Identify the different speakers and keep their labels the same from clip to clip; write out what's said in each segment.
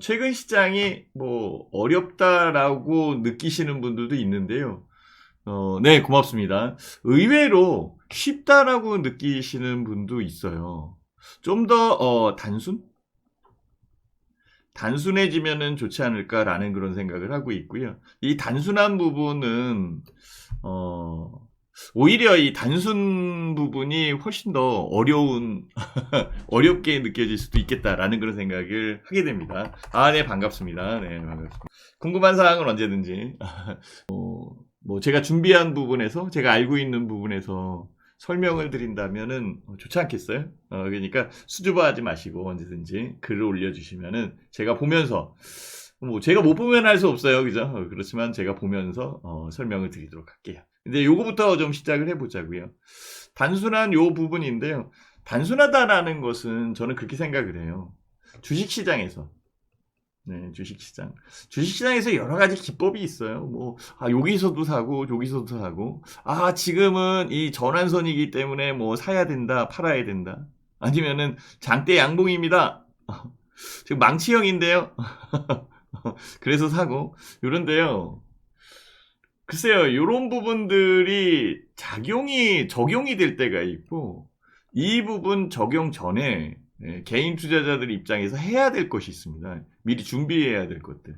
Speaker 1: 최근 시장이 뭐 어렵다라고 느끼시는 분들도 있는데요. 네, 고맙습니다. 의외로 쉽다라고 느끼시는 분도 있어요. 좀 더 단순해지면은 좋지 않을까라는 그런 생각을 하고 있고요. 이 단순한 부분은 어, 오히려 이 단순 부분이 훨씬 더 어렵게 느껴질 수도 있겠다라는 그런 생각을 하게 됩니다. 아, 네, 반갑습니다. 네, 반갑습니다. 궁금한 사항은 언제든지 뭐 제가 준비한 부분에서 제가 알고 있는 부분에서 설명을 드린다면은 좋지 않겠어요? 그러니까 수줍어하지 마시고 언제든지 글을 올려주시면은 제가 보면서 뭐 제가 못 보면 할 수 없어요, 그죠? 그렇지만 제가 보면서 설명을 드리도록 할게요. 근데 요거부터 좀 시작을 해보자고요. 단순한 요 부분인데요. 단순하다라는 것은 저는 그렇게 생각을 해요. 주식시장에서 네, 주식시장. 주식시장에서 여러 가지 기법이 있어요. 뭐, 여기서도 사고, 여기서도 사고. 지금은 이 전환선이기 때문에 뭐 사야 된다, 팔아야 된다. 아니면은 장대 양봉입니다. 지금 망치형인데요. 그래서 사고. 요런데요. 글쎄요, 요런 부분들이 적용이 될 때가 있고, 이 부분 적용 전에 개인 투자자들 입장에서 해야 될 것이 있습니다. 미리 준비해야 될 것들.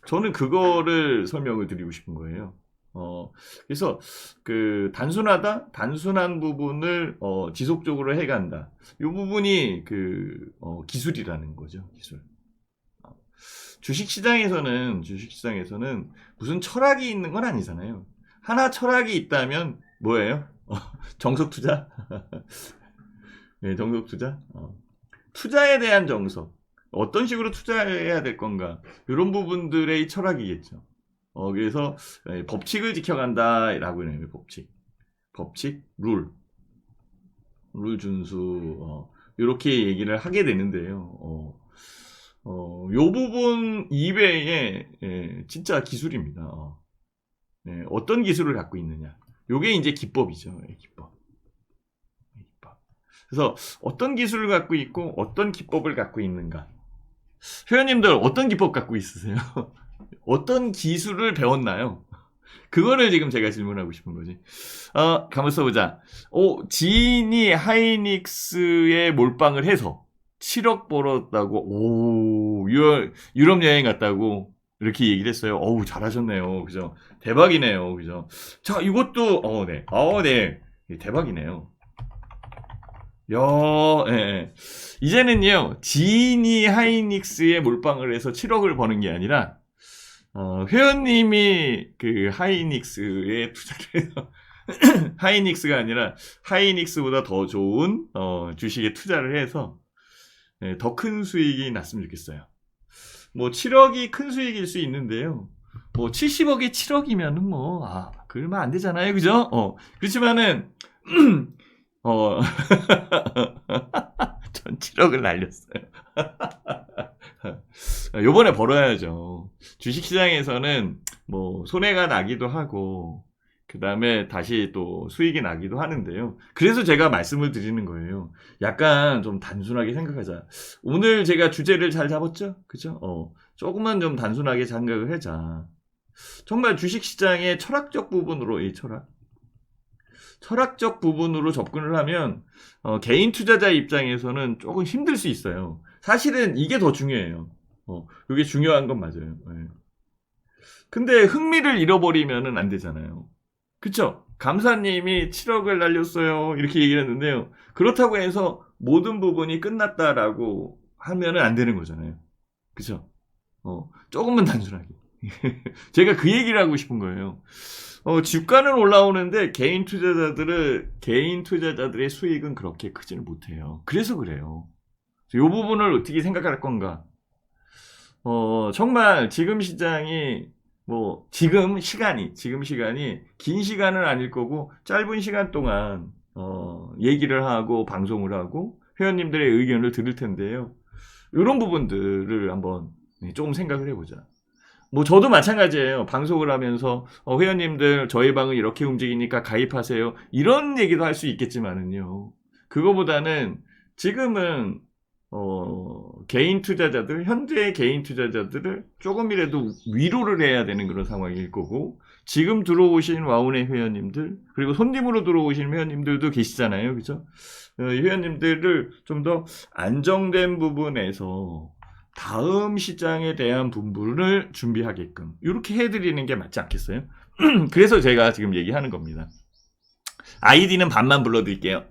Speaker 1: 저는 그거를 설명을 드리고 싶은 거예요. 그래서 그 단순한 부분을 지속적으로 해간다. 이 부분이 그 기술이라는 거죠. 기술. 주식시장에서는 무슨 철학이 있는 건 아니잖아요. 하나 철학이 있다면 뭐예요? 정석 투자? 네, 정석 투자? 투자에 대한 정석. 어떤 식으로 투자해야 될 건가. 이런 부분들의 철학이겠죠. 그래서 법칙을 지켜간다라고 해요. 법칙, 룰 준수. 이렇게 얘기를 하게 되는데요. 요 부분 이외에 진짜 기술입니다. 어떤 기술을 갖고 있느냐. 요게 이제 기법이죠. 기법. 그래서 어떤 기술을 갖고 있고 어떤 기법을 갖고 있는가. 회원님들 어떤 기법 갖고 있으세요? 어떤 기술을 배웠나요? 그거를 지금 제가 질문하고 싶은 거지. 가만 써보자. 지인이 하이닉스에 몰빵을 해서 7억 벌었다고, 유럽 여행 갔다고, 이렇게 얘기를 했어요. 어우, 잘하셨네요. 그죠? 대박이네요. 그죠? 자, 이것도, 네. 대박이네요. 야, 예, 예. 이제는요, 지인이 하이닉스에 몰빵을 해서 7억을 버는 게 아니라, 회원님이 그 하이닉스에 투자를 해서, 하이닉스가 아니라 하이닉스보다 더 좋은 주식에 투자를 해서 더 큰 수익이 났으면 좋겠어요. 뭐 7억이 큰 수익일 수 있는데요. 뭐 70억에 7억이면은 그 얼마 안 되잖아요, 그죠? 그렇지만은 전 7억을 날렸어요. 요번에 벌어야죠. 주식시장에서는 뭐 손해가 나기도 하고 그 다음에 다시 또 수익이 나기도 하는데요. 그래서 제가 말씀을 드리는 거예요. 약간 좀 단순하게 생각하자. 오늘 제가 주제를 잘 잡았죠? 그죠? 조금만 좀 단순하게 생각을 하자. 정말 주식시장의 철학적 부분으로, 철학적 부분으로 접근을 하면, 개인 투자자 입장에서는 조금 힘들 수 있어요. 사실은 이게 더 중요해요. 이게 중요한 건 맞아요. 네. 근데 흥미를 잃어버리면 안 되잖아요. 그쵸? 감사님이 7억을 날렸어요. 이렇게 얘기를 했는데요. 그렇다고 해서 모든 부분이 끝났다라고 하면은 안 되는 거잖아요. 그쵸? 조금만 단순하게. 제가 그 얘기를 하고 싶은 거예요. 주가는 올라오는데 개인 투자자들의 수익은 그렇게 크지는 못해요. 그래서 그래요. 이 부분을 어떻게 생각할 건가? 정말 지금 시장이 지금 시간이 긴 시간은 아닐 거고 짧은 시간 동안 얘기를 하고 방송을 하고 회원님들의 의견을 들을 텐데요. 이런 부분들을 한번 조금 생각을 해보자. 저도 마찬가지예요. 방송을 하면서 회원님들 저희 방은 이렇게 움직이니까 가입하세요. 이런 얘기도 할 수 있겠지만은요. 그거보다는 지금은 개인 투자자들, 현재 개인 투자자들을 조금이라도 위로를 해야 되는 그런 상황일 거고, 지금 들어오신 와운의 회원님들, 그리고 손님으로 들어오신 회원님들도 계시잖아요. 그죠? 이 회원님들을 좀 더 안정된 부분에서 다음 시장에 대한 분분을 준비하게끔, 이렇게 해드리는 게 맞지 않겠어요? 그래서 제가 지금 얘기하는 겁니다. 아이디는 반만 불러드릴게요.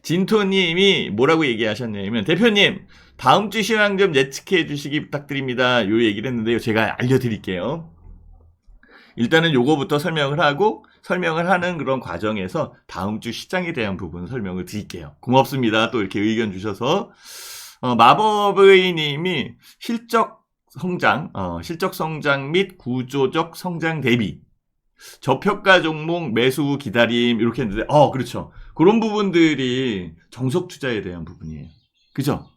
Speaker 1: 진토님이 뭐라고 얘기하셨냐면, 대표님, 다음 주 시황 좀 예측해 주시기 부탁드립니다. 요 얘기를 했는데요. 제가 알려드릴게요. 일단은 요거부터 설명을 하고, 설명을 하는 그런 과정에서 다음 주 시장에 대한 부분 설명을 드릴게요. 고맙습니다. 또 이렇게 의견 주셔서. 마법의 님이 실적 성장 및 구조적 성장 대비. 저평가 종목 매수 기다림 이렇게 했는데 그렇죠. 그런 부분들이 정석 투자에 대한 부분이에요. 그죠?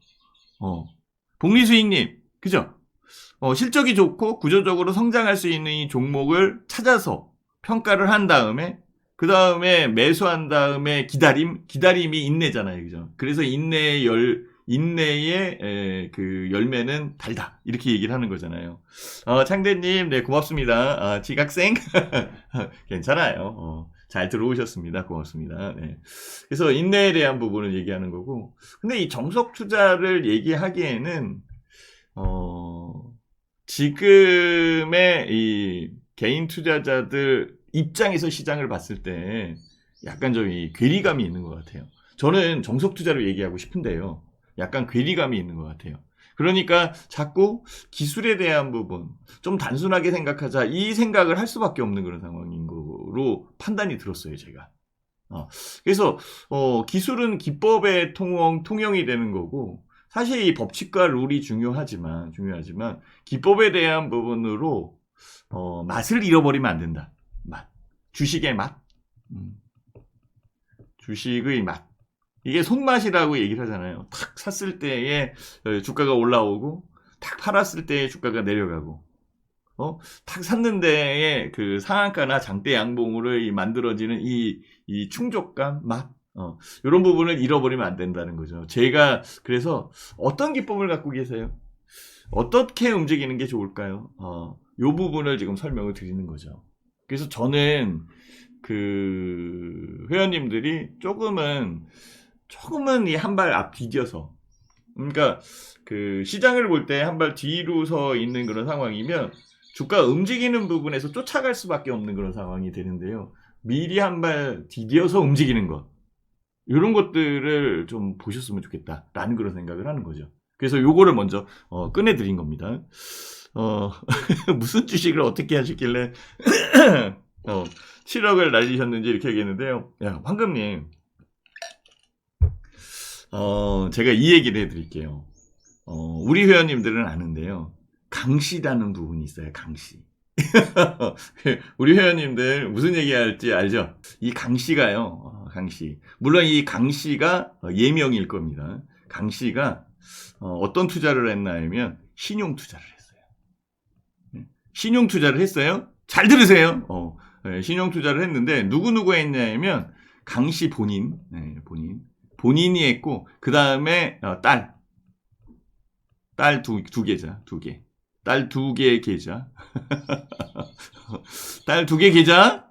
Speaker 1: 복리수익님 그죠? 실적이 좋고 구조적으로 성장할 수 있는 이 종목을 찾아서 평가를 한 다음에 그 다음에 매수한 다음에 기다림이 인내잖아요. 그죠? 그래서 인내의 그 열매는 달다. 이렇게 얘기를 하는 거잖아요. 창대님, 네, 고맙습니다. 지각생? 괜찮아요. 잘 들어오셨습니다. 고맙습니다. 네. 그래서 인내에 대한 부분을 얘기하는 거고. 근데 이 정석 투자를 얘기하기에는, 지금의 이 개인 투자자들 입장에서 시장을 봤을 때 약간 좀 이 괴리감이 있는 것 같아요. 저는 정석 투자를 얘기하고 싶은데요. 약간 괴리감이 있는 것 같아요. 그러니까 자꾸 기술에 대한 부분, 좀 단순하게 생각하자, 이 생각을 할 수밖에 없는 그런 상황인 거로 판단이 들었어요, 제가. 그래서, 기술은 기법의 통용이 되는 거고, 사실 이 법칙과 룰이 중요하지만, 기법에 대한 부분으로, 맛을 잃어버리면 안 된다. 맛. 주식의 맛. 주식의 맛. 이게 손맛이라고 얘기를 하잖아요. 탁 샀을 때에 주가가 올라오고, 탁 팔았을 때에 주가가 내려가고, 탁 샀는데에 그 상한가나 장대 양봉으로 만들어지는 이 충족감, 맛, 이런 부분을 잃어버리면 안 된다는 거죠. 제가 그래서 어떤 기법을 갖고 계세요? 어떻게 움직이는 게 좋을까요? 요 부분을 지금 설명을 드리는 거죠. 그래서 저는 그 회원님들이 조금은 이 한 발 앞 뒤져서, 그러니까 그 시장을 볼 때 한 발 뒤로 서 있는 그런 상황이면 주가 움직이는 부분에서 쫓아갈 수밖에 없는 그런 상황이 되는데요. 미리 한 발 디뎌서 움직이는 것, 이런 것들을 좀 보셨으면 좋겠다라는 그런 생각을 하는 거죠. 그래서 요거를 먼저 꺼내드린 겁니다. 무슨 주식을 어떻게 하셨길래 7억을 날리셨는지 이렇게 얘기했는데요. 야, 황금님, 제가 이 얘기를 해드릴게요. 우리 회원님들은 아는데요. 강시라는 부분이 있어요. 강시. 우리 회원님들 무슨 얘기할지 알죠? 이 강시가요. 강시. 물론 이 강시가 예명일 겁니다. 강시가 어떤 투자를 했나 하면 신용 투자를 했어요. 신용 투자를 했어요. 잘 들으세요. 신용 투자를 했는데 누구 했냐면 강시 본인. 본인이 했고, 그 다음에, 딸 두 계좌. 딸 두 개의 계좌. 딸 두 개 계좌.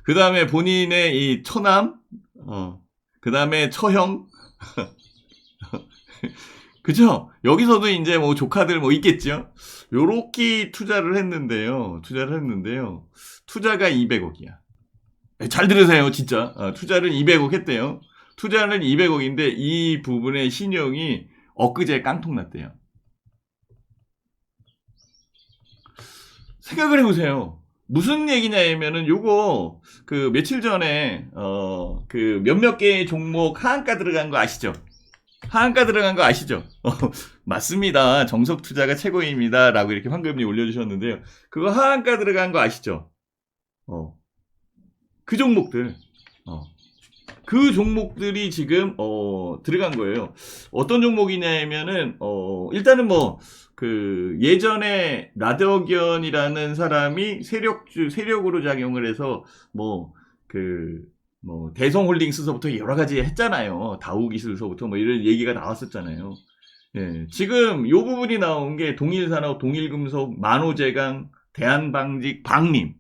Speaker 1: 그 다음에 본인의 이 처남, 그 다음에 처형. 그죠? 여기서도 이제 뭐 조카들 뭐 있겠죠? 요렇게 투자를 했는데요. 투자가 200억이야. 잘 들으세요, 진짜. 투자를 200억 했대요. 투자는 200억인데 이 부분의 신용이 엊그제 깡통 났대요. 생각을 해보세요. 무슨 얘기냐면은 요거 그 며칠 전에 그 몇몇 개의 종목 하한가 들어간 거 아시죠? 맞습니다. 정석 투자가 최고입니다. 라고 이렇게 황금님 올려주셨는데요. 그거 하한가 들어간 거 아시죠? 그 종목들. 그 종목들이 지금 들어간 거예요. 어떤 종목이냐면은 일단은 뭐 그 예전에 라드억연이라는 사람이 세력으로 작용을 해서 뭐 대성홀딩스서부터 여러 가지 했잖아요. 다우기술서부터 뭐 이런 얘기가 나왔었잖아요. 예, 지금 요 부분이 나온 게 동일산업, 동일금속, 만호제강, 대한방직, 방림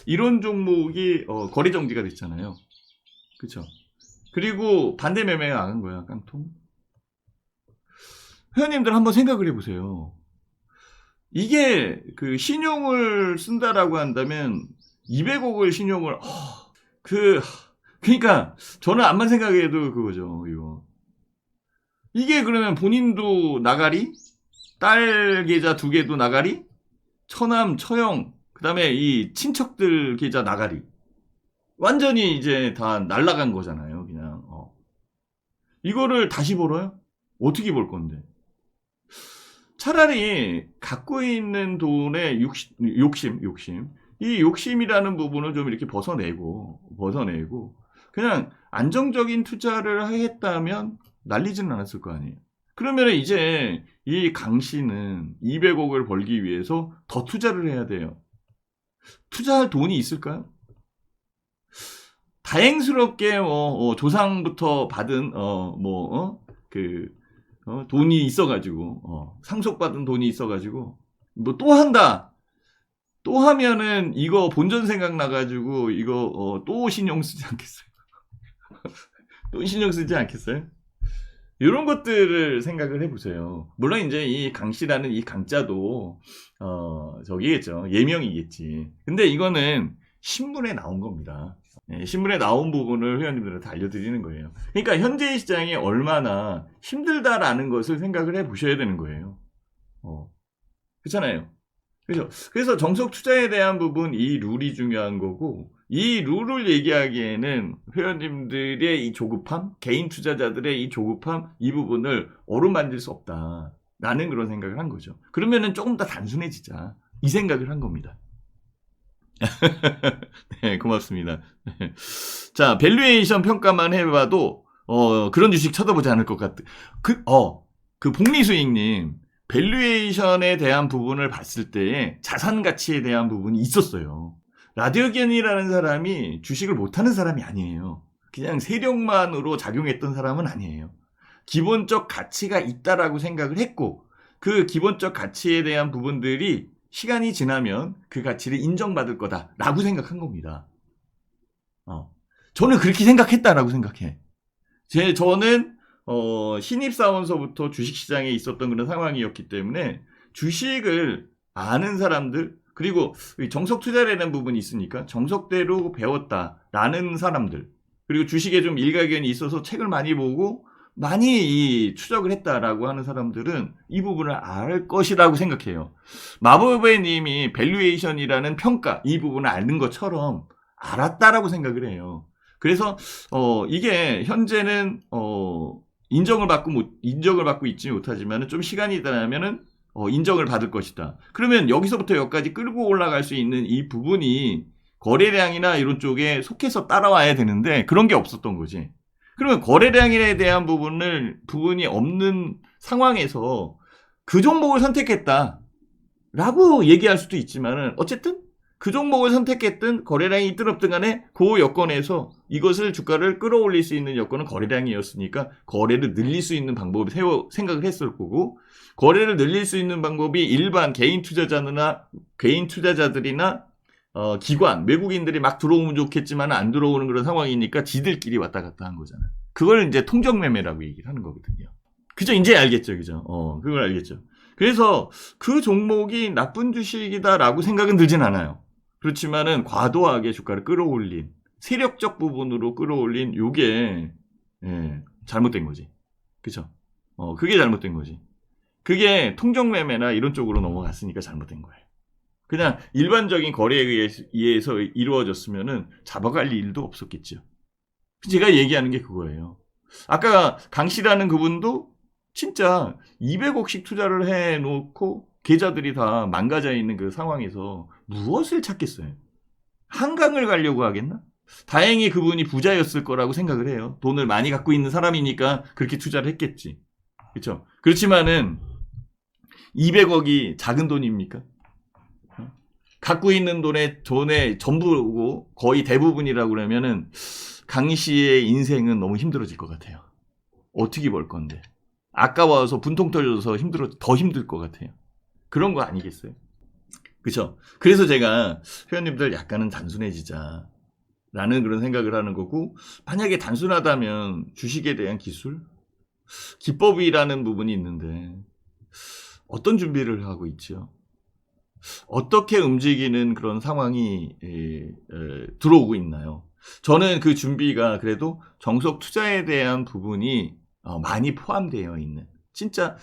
Speaker 1: 이런 종목이 거래 정지가 됐잖아요. 그쵸? 그리고 반대 매매가 나간 거야, 깡통. 회원님들 한번 생각을 해보세요. 이게 그 신용을 쓴다라고 한다면 200억을 신용을 그러니까 저는 암만 생각해도 그거죠. 이게 그러면 본인도 나가리, 딸 계좌 2개도 나가리, 처남, 처형, 그다음에 이 친척들 계좌 나가리. 완전히 이제 다 날라간 거잖아요, 그냥. 이거를 다시 벌어요? 어떻게 벌 건데? 차라리 갖고 있는 돈의 욕심. 이 욕심이라는 부분을 좀 이렇게 벗어내고, 그냥 안정적인 투자를 했다면 날리지는 않았을 거 아니에요. 그러면 이제 이 강 씨는 200억을 벌기 위해서 더 투자를 해야 돼요. 투자할 돈이 있을까요? 다행스럽게 조상부터 받은 돈이 있어가지고 상속받은 돈이 있어가지고 뭐 또 한다. 또 하면은 이거 본전 생각 나가지고 이거 또 신용 쓰지 않겠어요? 또 신용 쓰지 않겠어요? 이런 것들을 생각을 해보세요. 물론 이제 이 강씨라는 이 강자도 저기겠죠. 예명이겠지. 근데 이거는 신문에 나온 겁니다. 네, 신문에 나온 부분을 회원님들한테 알려드리는 거예요. 그러니까 현재 시장이 얼마나 힘들다라는 것을 생각을 해보셔야 되는 거예요. 그렇잖아요. 그래서 정석 투자에 대한 부분, 이 룰이 중요한 거고, 이 룰을 얘기하기에는 회원님들의 이 조급함, 개인 투자자들의 이 조급함, 이 부분을 어루만질 수 없다. 라는 그런 생각을 한 거죠. 그러면은 조금 더 단순해지자. 이 생각을 한 겁니다. 네, 고맙습니다. 자, 밸류에이션 평가만 해봐도, 그런 주식 쳐다보지 않을 것 같아. 복리수익님, 밸류에이션에 대한 부분을 봤을 때 자산 가치에 대한 부분이 있었어요. 라디오겐이라는 사람이 주식을 못하는 사람이 아니에요. 그냥 세력만으로 작용했던 사람은 아니에요. 기본적 가치가 있다라고 생각을 했고, 그 기본적 가치에 대한 부분들이 시간이 지나면 그 가치를 인정받을 거다라고 생각한 겁니다. 저는 그렇게 생각했다라고 생각해. 저는 신입사원서부터 주식시장에 있었던 그런 상황이었기 때문에 주식을 아는 사람들, 그리고 정석 투자라는 부분이 있으니까 정석대로 배웠다라는 사람들, 그리고 주식에 좀 일가견이 있어서 책을 많이 보고 많이 추적을 했다라고 하는 사람들은 이 부분을 알 것이라고 생각해요. 마법의 님이 밸류에이션이라는 평가, 이 부분을 아는 것처럼 알았다라고 생각을 해요. 그래서 이게 현재는 인정을 받고 있지 못하지만 좀 시간이 지나면은 인정을 받을 것이다. 그러면 여기서부터 여기까지 끌고 올라갈 수 있는 이 부분이 거래량이나 이런 쪽에 속해서 따라와야 되는데 그런 게 없었던 거지. 그러면 거래량에 대한 부분이 없는 상황에서 그 종목을 선택했다라고 얘기할 수도 있지만은 어쨌든 그 종목을 선택했든 거래량이 있든 없든 간에 그 여건에서 이것을 주가를 끌어올릴 수 있는 여건은 거래량이었으니까 거래를 늘릴 수 있는 방법을 생각을 했을 거고, 거래를 늘릴 수 있는 방법이 일반 개인 투자자들이나 기관, 외국인들이 막 들어오면 좋겠지만 안 들어오는 그런 상황이니까 지들끼리 왔다 갔다 한 거잖아. 그걸 이제 통정매매라고 얘기를 하는 거거든요. 그죠? 이제 알겠죠, 그죠? 그걸 알겠죠. 그래서 그 종목이 나쁜 주식이다라고 생각은 들진 않아요. 그렇지만은 과도하게 주가를 끌어올린, 세력적 부분으로 끌어올린 요게 잘못된 거지. 그죠? 그게 잘못된 거지. 그게 통정매매나 이런 쪽으로 넘어갔으니까 잘못된 거예요. 그냥 일반적인 거래에 의해서 이루어졌으면은 잡아갈 일도 없었겠죠. 제가 얘기하는 게 그거예요. 아까 강씨라는 그분도 진짜 200억씩 투자를 해놓고 계좌들이 다 망가져 있는 그 상황에서 무엇을 찾겠어요? 한강을 가려고 하겠나? 다행히 그분이 부자였을 거라고 생각을 해요. 돈을 많이 갖고 있는 사람이니까 그렇게 투자를 했겠지. 그렇죠? 그렇지만은 200억이 작은 돈입니까? 갖고 있는 돈의 전부고 거의 대부분이라고 그러면은 강 씨의 인생은 너무 힘들어질 것 같아요. 어떻게 벌 건데? 아까워서 분통 터져서 더 힘들 것 같아요. 그런 거 아니겠어요? 그쵸? 그래서 제가 회원님들 약간은 단순해지자. 라는 그런 생각을 하는 거고, 만약에 단순하다면 주식에 대한 기술? 기법이라는 부분이 있는데, 어떤 준비를 하고 있죠? 어떻게 움직이는 그런 상황이 들어오고 있나요? 저는 그 준비가 그래도 정석 투자에 대한 부분이 많이 포함되어 있는, 진짜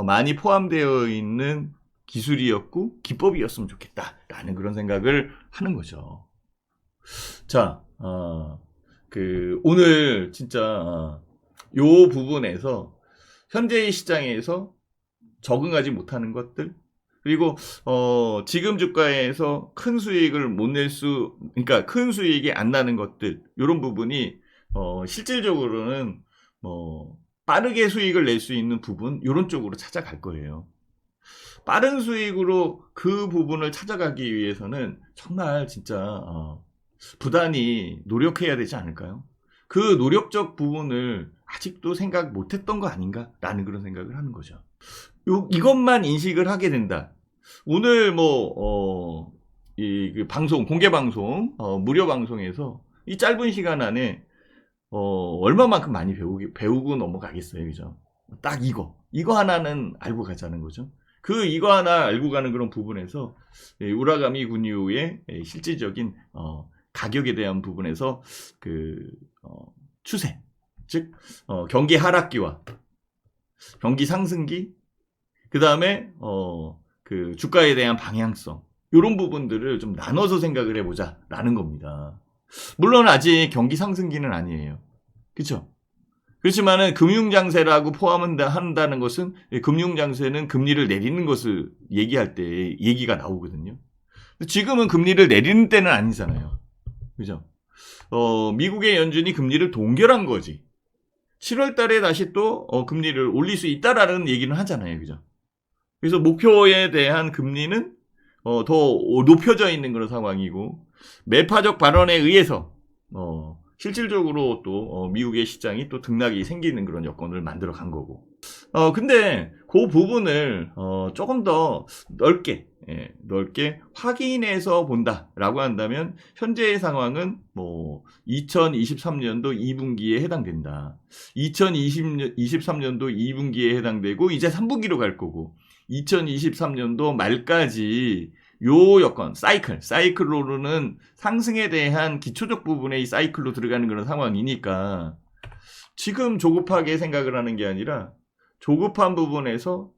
Speaker 1: 많이 포함되어 있는 기술이었고 기법이었으면 좋겠다라는 그런 생각을 하는 거죠. 자, 오늘 진짜 요 부분에서 현재의 시장에서 적응하지 못하는 것들, 그리고 지금 주가에서 큰 수익을 못 낼 그러니까 큰 수익이 안 나는 것들, 이런 부분이 실질적으로는 빠르게 수익을 낼 수 있는 부분, 이런 쪽으로 찾아갈 거예요. 빠른 수익으로 그 부분을 찾아가기 위해서는 정말 진짜 부단히 노력해야 되지 않을까요? 그 노력적 부분을 아직도 생각 못했던 거 아닌가라는 그런 생각을 하는 거죠. 이것만 인식을 하게 된다. 오늘 그 방송, 공개 방송, 무료 방송에서 이 짧은 시간 안에 얼마만큼 많이 배우고 넘어가겠어요, 그죠? 딱 이거 하나는 알고 가자는 거죠. 이거 하나 알고 가는 그런 부분에서 우라가미 군유의 실질적인 가격에 대한 부분에서 추세, 즉 경기 하락기와 경기 상승기, 그 다음에 주가에 대한 방향성, 이런 부분들을 좀 나눠서 생각을 해보자라는 겁니다. 물론 아직 경기 상승기는 아니에요. 그렇죠? 그렇지만은 금융장세라고 포함한다는 것은, 금융장세는 금리를 내리는 것을 얘기할 때 얘기가 나오거든요. 지금은 금리를 내리는 때는 아니잖아요. 그죠? 미국의 연준이 금리를 동결한 거지. 7월 달에 다시 또 금리를 올릴 수 있다라는 얘기는 하잖아요. 그죠? 그래서 목표에 대한 금리는 더 높여져 있는 그런 상황이고, 매파적 발언에 의해서 실질적으로 또 미국의 시장이 또 등락이 생기는 그런 여건을 만들어 간 거고. 근데 그 부분을 조금 더 넓게 확인해서 본다라고 한다면, 현재의 상황은 2023년도 2분기에 해당된다. 2023년도 2분기에 해당되고 이제 3분기로 갈 거고, 2023년도 말까지 요 여건, 사이클로는 상승에 대한 기초적 부분에 이 사이클로 들어가는 그런 상황이니까, 지금 조급하게 생각을 하는 게 아니라 조급한 부분에서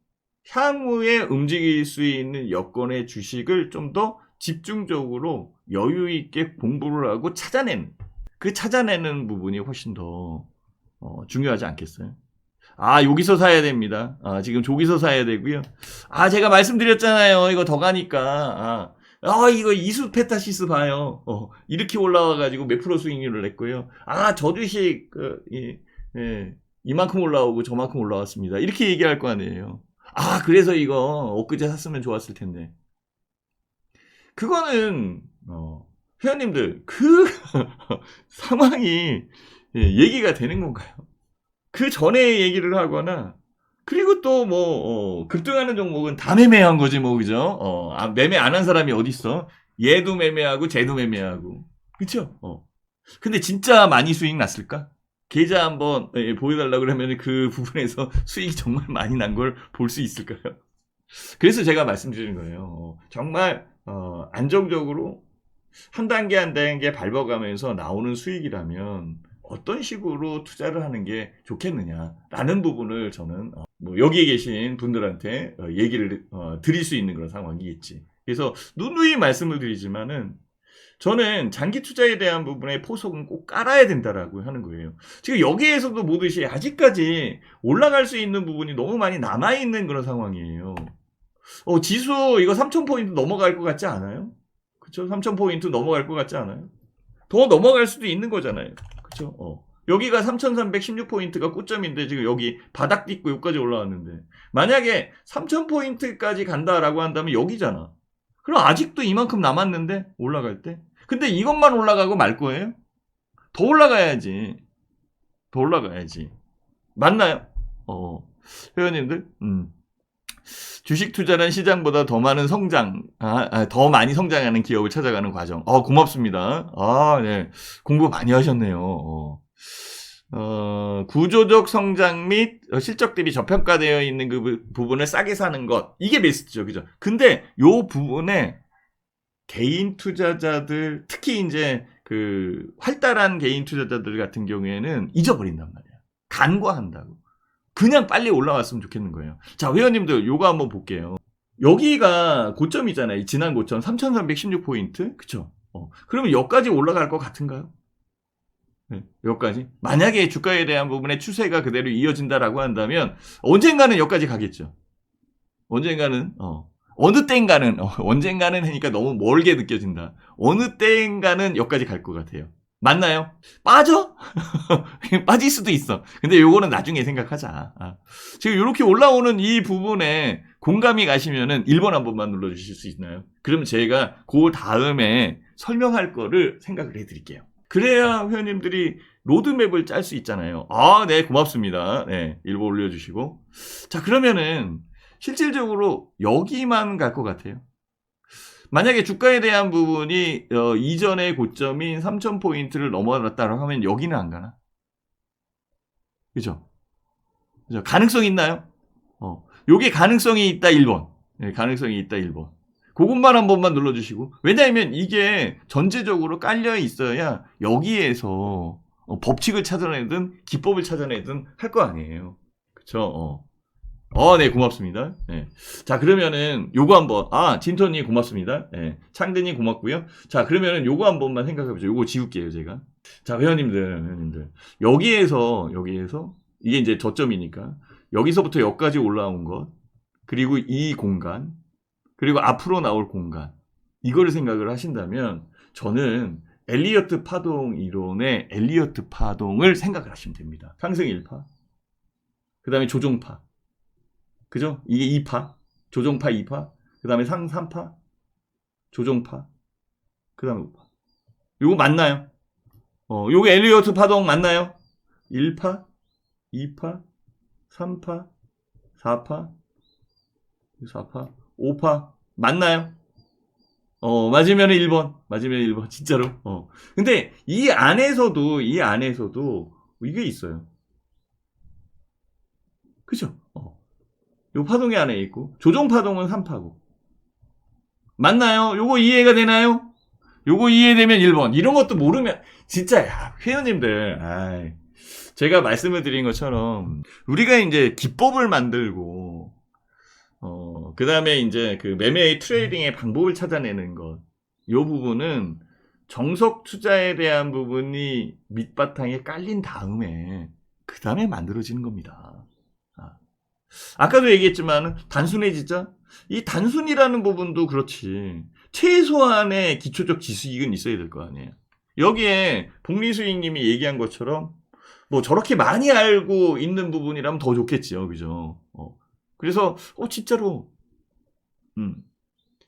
Speaker 1: 향후에 움직일 수 있는 여건의 주식을 좀 더 집중적으로 여유 있게 공부를 하고 찾아내는 부분이 훨씬 더 중요하지 않겠어요? 여기서 사야 됩니다. 지금 저기서 사야 되고요. 제가 말씀드렸잖아요. 이거 더 가니까. 이거 이수 페타시스 봐요. 이렇게 올라와가지고 몇 프로 수익률을 냈고요. 저 주식, 이만큼 올라오고 저만큼 올라왔습니다. 이렇게 얘기할 거 아니에요. 그래서 이거 엊그제 샀으면 좋았을 텐데. 그거는, 회원님들, 상황이 얘기가 되는 건가요? 그 전에 얘기를 하거나, 그리고 또 급등하는 종목은 다 매매한 거지 그죠? 매매 안 한 사람이 어딨어? 얘도 매매하고 쟤도 매매하고, 그쵸? 근데 진짜 많이 수익 났을까? 계좌 한번 보여달라 그러면 그 부분에서 수익이 정말 많이 난 걸 볼 수 있을까요? 그래서 제가 말씀드리는 거예요. 정말 안정적으로 한 단계 한 단계 밟아가면서 나오는 수익이라면 어떤 식으로 투자를 하는 게 좋겠느냐라는 부분을 저는 여기에 계신 분들한테 얘기를 드릴 수 있는 그런 상황이겠지. 그래서 누누이 말씀을 드리지만은, 저는 장기 투자에 대한 부분에 포석은 꼭 깔아야 된다라고 하는 거예요. 지금 여기에서도 보듯이 아직까지 올라갈 수 있는 부분이 너무 많이 남아있는 그런 상황이에요. 지수 이거 3,000포인트 넘어갈 것 같지 않아요? 그쵸? 3,000포인트 넘어갈 것 같지 않아요? 더 넘어갈 수도 있는 거잖아요. 그쵸? 여기가 3,316포인트가 고점인데 지금 여기 바닥 딛고 여기까지 올라왔는데, 만약에 3,000포인트까지 간다라고 한다면 여기잖아. 그럼 아직도 이만큼 남았는데, 올라갈 때. 근데 이것만 올라가고 말 거예요? 더 올라가야지. 맞나요? 회원님들, 주식 투자는 시장보다 더 많은 더 많이 성장하는 기업을 찾아가는 과정. 고맙습니다. 네. 공부 많이 하셨네요. 구조적 성장 및 실적 대비 저평가되어 있는 그 부분을 싸게 사는 것. 이게 베스트죠. 그죠? 근데 요 부분에 개인 투자자들, 특히 이제 그 활달한 개인 투자자들 같은 경우에는 잊어버린단 말이에요. 간과한다고. 그냥 빨리 올라왔으면 좋겠는 거예요. 자, 회원님들 요거 한번 볼게요. 여기가 고점이잖아요. 지난 고점 3,316포인트. 그쵸? 그러면 여기까지 올라갈 것 같은가요? 네, 여기까지. 만약에 주가에 대한 부분의 추세가 그대로 이어진다라고 한다면 언젠가는 여기까지 가겠죠. 언젠가는 어느 때인가는 언젠가는 하니까 너무 멀게 느껴진다. 어느 때인가는 여기까지 갈 것 같아요. 맞나요? 빠져? 빠질 수도 있어. 근데 요거는 나중에 생각하자. 지금 이렇게 올라오는 이 부분에 공감이 가시면은 1번 한 번만 눌러주실 수 있나요? 그러면 제가 그 다음에 설명할 거를 생각을 해드릴게요. 그래야 회원님들이 로드맵을 짤 수 있잖아요. 네, 고맙습니다. 네, 1번 올려주시고. 자, 그러면은 실질적으로 여기만 갈 것 같아요. 만약에 주가에 대한 부분이 이전의 고점인 3,000포인트를 넘어갔다고 하면 여기는 안 가나? 그죠? 가능성 있나요? 요게 가능성이 있다 1번. 네, 가능성이 있다 1번. 그것만 한 번만 눌러주시고. 왜냐하면 이게 전체적으로 깔려 있어야 여기에서 법칙을 찾아내든 기법을 찾아내든 할 거 아니에요. 그쵸? 네, 고맙습니다. 네. 자, 그러면은, 요거 한 번. 진토님 고맙습니다. 네. 창대님 고맙고요. 자, 그러면은 요거 한 번만 생각해보죠. 요거 지울게요, 제가. 자, 회원님들. 여기에서, 이게 이제 저점이니까, 여기서부터 여기까지 올라온 것, 그리고 이 공간, 그리고 앞으로 나올 공간, 이거를 생각을 하신다면, 저는 엘리어트 파동 이론의 엘리어트 파동을 생각을 하시면 됩니다. 상승 1파, 그 다음에 조종파. 그죠? 이게 2파, 조종파 2파, 그 다음에 상 3파, 조종파, 그 다음에 5파. 요거 맞나요? 요거 엘리어트 파동 맞나요? 1파, 2파, 3파, 4파, 4파, 5파, 맞나요? 맞으면 1번. 맞으면 1번. 진짜로. 근데 이 안에서도 이게 있어요. 그죠? 요 파동이 안에 있고, 조종파동은 3파고. 맞나요? 요거 이해가 되나요? 요거 이해되면 1번. 이런 것도 모르면, 진짜, 회원님들, 제가 말씀을 드린 것처럼, 우리가 이제 기법을 만들고, 그 다음에 이제 그 매매의 트레이딩의 방법을 찾아내는 것. 요 부분은 정석 투자에 대한 부분이 밑바탕에 깔린 다음에, 그 다음에 만들어지는 겁니다. 아까도 얘기했지만 단순해지자? 이 단순이라는 부분도 그렇지. 최소한의 기초적 지식은 있어야 될 거 아니에요. 여기에 복리수익님이 얘기한 것처럼 뭐 저렇게 많이 알고 있는 부분이라면 더 좋겠지요. 그죠? 그래서 진짜로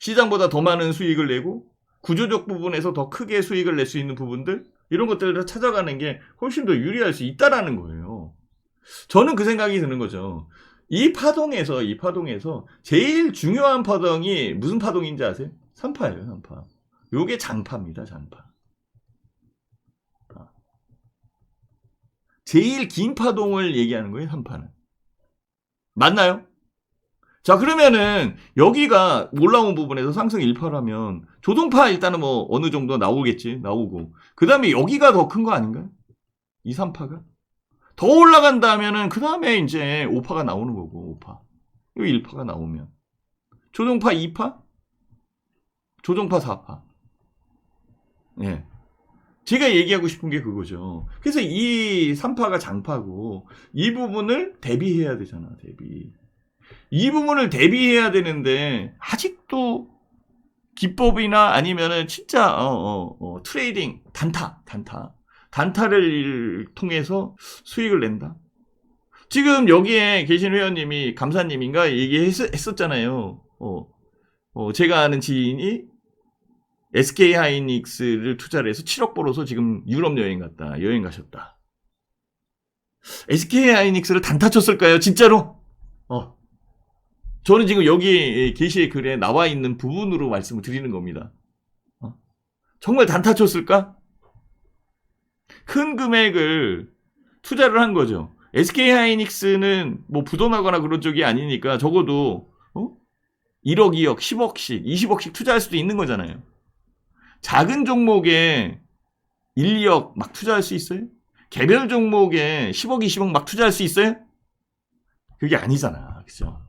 Speaker 1: 시장보다 더 많은 수익을 내고 구조적 부분에서 더 크게 수익을 낼 수 있는 부분들 이런 것들을 찾아가는 게 훨씬 더 유리할 수 있다라는 거예요. 저는 그 생각이 드는 거죠. 이 파동에서 제일 중요한 파동이 무슨 파동인지 아세요? 3파예요, 3파. 요게 장파입니다, 장파. 제일 긴 파동을 얘기하는 거예요, 3파는. 맞나요? 자, 그러면은 여기가 올라온 부분에서 상승 1파라면 조종파 일단은 뭐 어느 정도 나오고 그 다음에 여기가 더 큰 거 아닌가요? 2, 3파가? 더 올라간다면은 그 다음에 이제 5파가 나오는 거고 5파. 여기 1파가 나오면 조종파 2파, 조종파 4파. 예. 제가 얘기하고 싶은 게 그거죠. 그래서 이 3파가 장파고 이 부분을 대비해야 되잖아. 이 부분을 대비해야 되는데 아직도 기법이나 아니면은 진짜 트레이딩 단타를 통해서 수익을 낸다. 지금 여기에 계신 회원님이 감사님인가 얘기했었잖아요. 제가 아는 지인이 SK 하이닉스를 투자를 해서 7억 벌어서 지금 유럽 여행 가셨다. SK 하이닉스를 단타 쳤을까요? 진짜로? 저는 지금 여기 게시의 글에 나와 있는 부분으로 말씀을 드리는 겁니다. 정말 단타 쳤을까? 큰 금액을 투자를 한 거죠. SK 하이닉스는 뭐 부도나거나 그런 쪽이 아니니까 적어도 1억, 2억, 10억씩, 20억씩 투자할 수도 있는 거잖아요. 작은 종목에 1, 2억 막 투자할 수 있어요? 개별 종목에 10억, 20억 막 투자할 수 있어요? 그게 아니잖아. 그죠?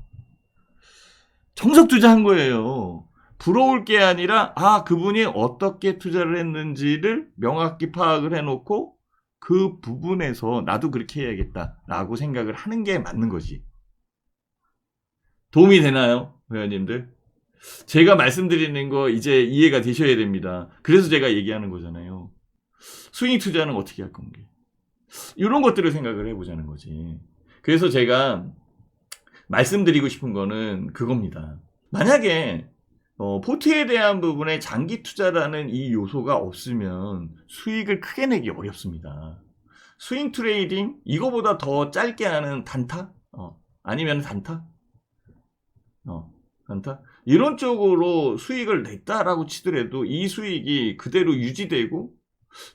Speaker 1: 정석 투자한 거예요. 부러울 게 아니라 그분이 어떻게 투자를 했는지를 명확히 파악을 해놓고 그 부분에서 나도 그렇게 해야겠다라고 생각을 하는 게 맞는 거지. 도움이 되나요, 회원님들? 제가 말씀드리는 거 이제 이해가 되셔야 됩니다. 그래서 제가 얘기하는 거잖아요. 스윙 투자는 어떻게 할 건게. 이런 것들을 생각을 해보자는 거지. 그래서 제가 말씀드리고 싶은 거는 그겁니다. 만약에 포트에 대한 부분에 장기 투자라는 이 요소가 없으면 수익을 크게 내기 어렵습니다. 스윙 트레이딩? 이거보다 더 짧게 하는 단타? 아니면 단타? 단타? 이런 쪽으로 수익을 냈다라고 치더라도 이 수익이 그대로 유지되고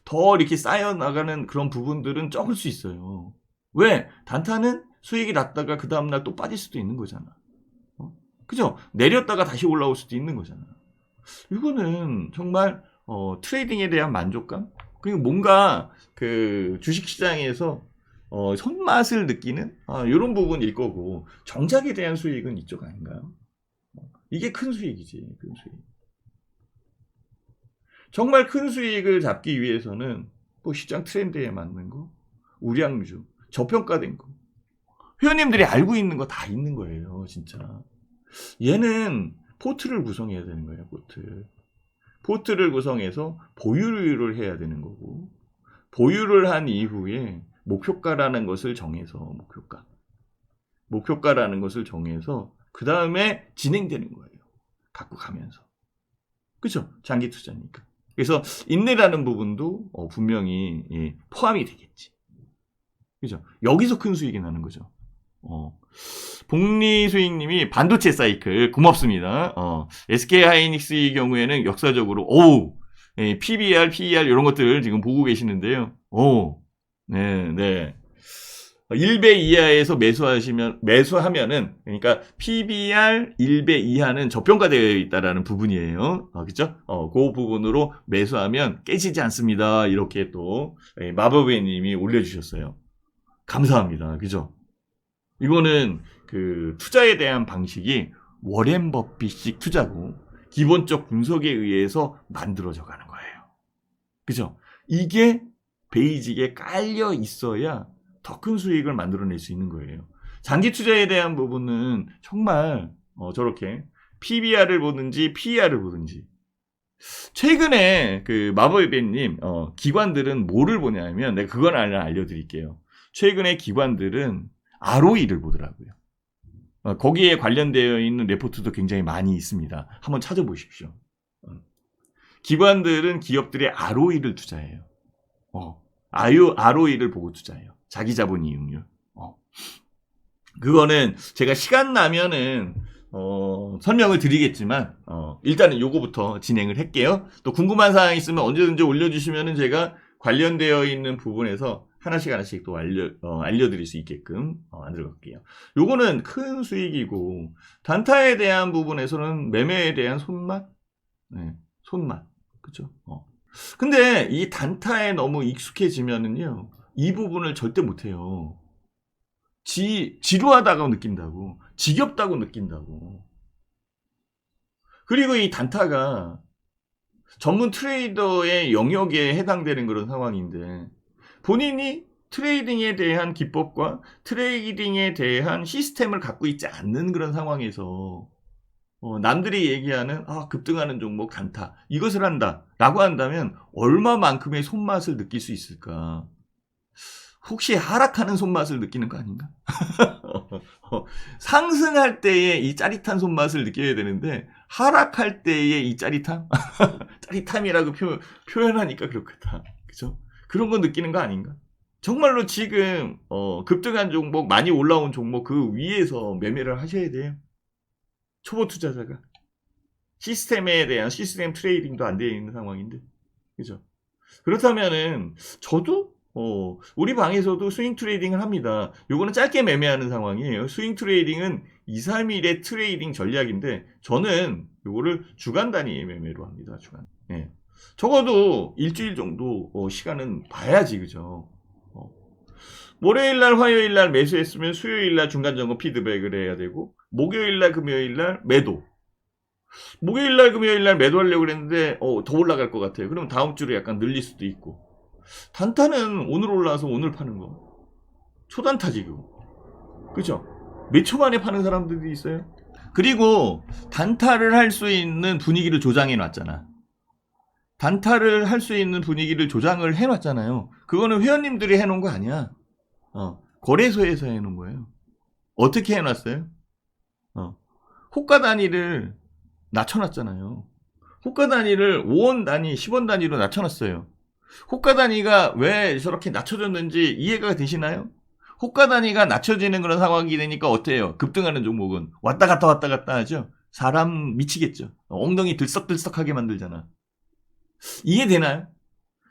Speaker 1: 더 이렇게 쌓여나가는 그런 부분들은 적을 수 있어요. 왜? 단타는 수익이 났다가 그 다음날 또 빠질 수도 있는 거잖아. 그죠? 내렸다가 다시 올라올 수도 있는 거잖아. 이거는 정말 트레이딩에 대한 만족감? 그리고 뭔가 그 주식시장에서 손맛을 느끼는 이런 부분일 거고 정작에 대한 수익은 이쪽 아닌가요? 이게 큰 수익이지. 큰 수익. 정말 큰 수익을 잡기 위해서는 뭐 시장 트렌드에 맞는 거, 우량주, 저평가된 거. 회원님들이 알고 있는 거 다 있는 거예요, 진짜. 얘는 포트를 구성해야 되는 거예요, 포트. 포트를 구성해서 보유를 해야 되는 거고, 보유를 한 이후에 목표가라는 것을 정해서, 목표가라는 것을 정해서, 그 다음에 진행되는 거예요. 갖고 가면서. 그죠? 장기 투자니까. 그래서 인내라는 부분도 분명히 포함이 되겠지. 그죠? 여기서 큰 수익이 나는 거죠. 복리수익님이 반도체 사이클 고맙습니다. SK 하이닉스의 경우에는 역사적으로 PBR, PER 이런 것들 지금 보고 계시는데요. 네. 1배 이하에서 매수하면은, 그러니까 PBR 1배 이하는 저평가되어 있다라는 부분이에요. 그죠? 그 부분으로 매수하면 깨지지 않습니다. 이렇게 또, 마법회님이 올려주셨어요. 감사합니다. 그죠? 이거는 그 투자에 대한 방식이 워렌 버핏식 투자고, 기본적 분석에 의해서 만들어져 가는 거예요. 그죠? 이게 베이직에 깔려 있어야 더 큰 수익을 만들어낼 수 있는 거예요. 장기 투자에 대한 부분은 정말 저렇게 PBR을 보든지 PER을 보든지. 최근에 그 마법의배님 기관들은 뭐를 보냐면 내가 그건 알려드릴게요. 최근에 기관들은 ROE를 보더라고요. 거기에 관련되어 있는 레포트도 굉장히 많이 있습니다. 한번 찾아보십시오. 기관들은 기업들의 ROE를 투자해요. ROE를 보고 투자해요. 자기 자본 이익률. 그거는 제가 시간 나면은 설명을 드리겠지만 일단은 요거부터 진행을 할게요. 또 궁금한 사항 있으면 언제든지 올려주시면은 제가 관련되어 있는 부분에서 하나씩 또 알려드릴 수 있게끔 만들어 갈게요. 요거는 큰 수익이고 단타에 대한 부분에서는 매매에 대한 손맛, 손맛, 그렇죠? 근데 이 단타에 너무 익숙해지면은요. 이 부분을 절대 못해요. 지루하다고 느낀다고. 지겹다고 느낀다고. 그리고 이 단타가 전문 트레이더의 영역에 해당되는 그런 상황인데 본인이 트레이딩에 대한 기법과 트레이딩에 대한 시스템을 갖고 있지 않는 그런 상황에서 남들이 얘기하는 급등하는 종목 단타 이것을 한다라고 한다면 얼마만큼의 손맛을 느낄 수 있을까? 혹시 하락하는 손맛을 느끼는 거 아닌가? 상승할 때의 이 짜릿한 손맛을 느껴야 되는데 하락할 때의 이 짜릿함? 짜릿함이라고 표현하니까 그렇겠다. 그죠? 그런 거 느끼는 거 아닌가? 정말로 지금 급등한 종목, 많이 올라온 종목 그 위에서 매매를 하셔야 돼요. 초보 투자자가. 시스템에 대한 시스템 트레이딩도 안 되어 있는 상황인데. 그죠? 그렇다면은 저도 우리 방에서도 스윙 트레이딩을 합니다. 요거는 짧게 매매하는 상황이에요. 스윙 트레이딩은 2, 3일의 트레이딩 전략인데 저는 요거를 주간 단위 매매로 합니다. 주간. 예. 적어도 일주일 정도 시간은 봐야지, 그죠? 월요일날, 화요일날 매수했으면 수요일날 중간 점검 피드백을 해야 되고, 목요일날, 금요일날 매도. 목요일날, 금요일날 매도하려고 그랬는데 더 올라갈 것 같아요. 그럼 다음 주로 약간 늘릴 수도 있고. 단타는 오늘 올라와서 오늘 파는 거. 초단타지 그거. 그죠? 몇 초 만에 파는 사람들이 있어요. 그리고 단타를 할 수 있는 분위기를 조장해 놨잖아. 단타를 할 수 있는 분위기를 조장을 해 놨잖아요. 그거는 회원님들이 해놓은 거 아니야. 거래소에서 해놓은 거예요. 어떻게 해놨어요? 호가 단위를 낮춰놨잖아요. 호가 단위를 5원 단위, 10원 단위로 낮춰놨어요. 호가 단위가 왜 저렇게 낮춰졌는지 이해가 되시나요? 호가 단위가 낮춰지는 그런 상황이 되니까 어때요? 급등하는 종목은 왔다 갔다 하죠? 사람 미치겠죠? 엉덩이 들썩들썩하게 만들잖아. 이해되나요?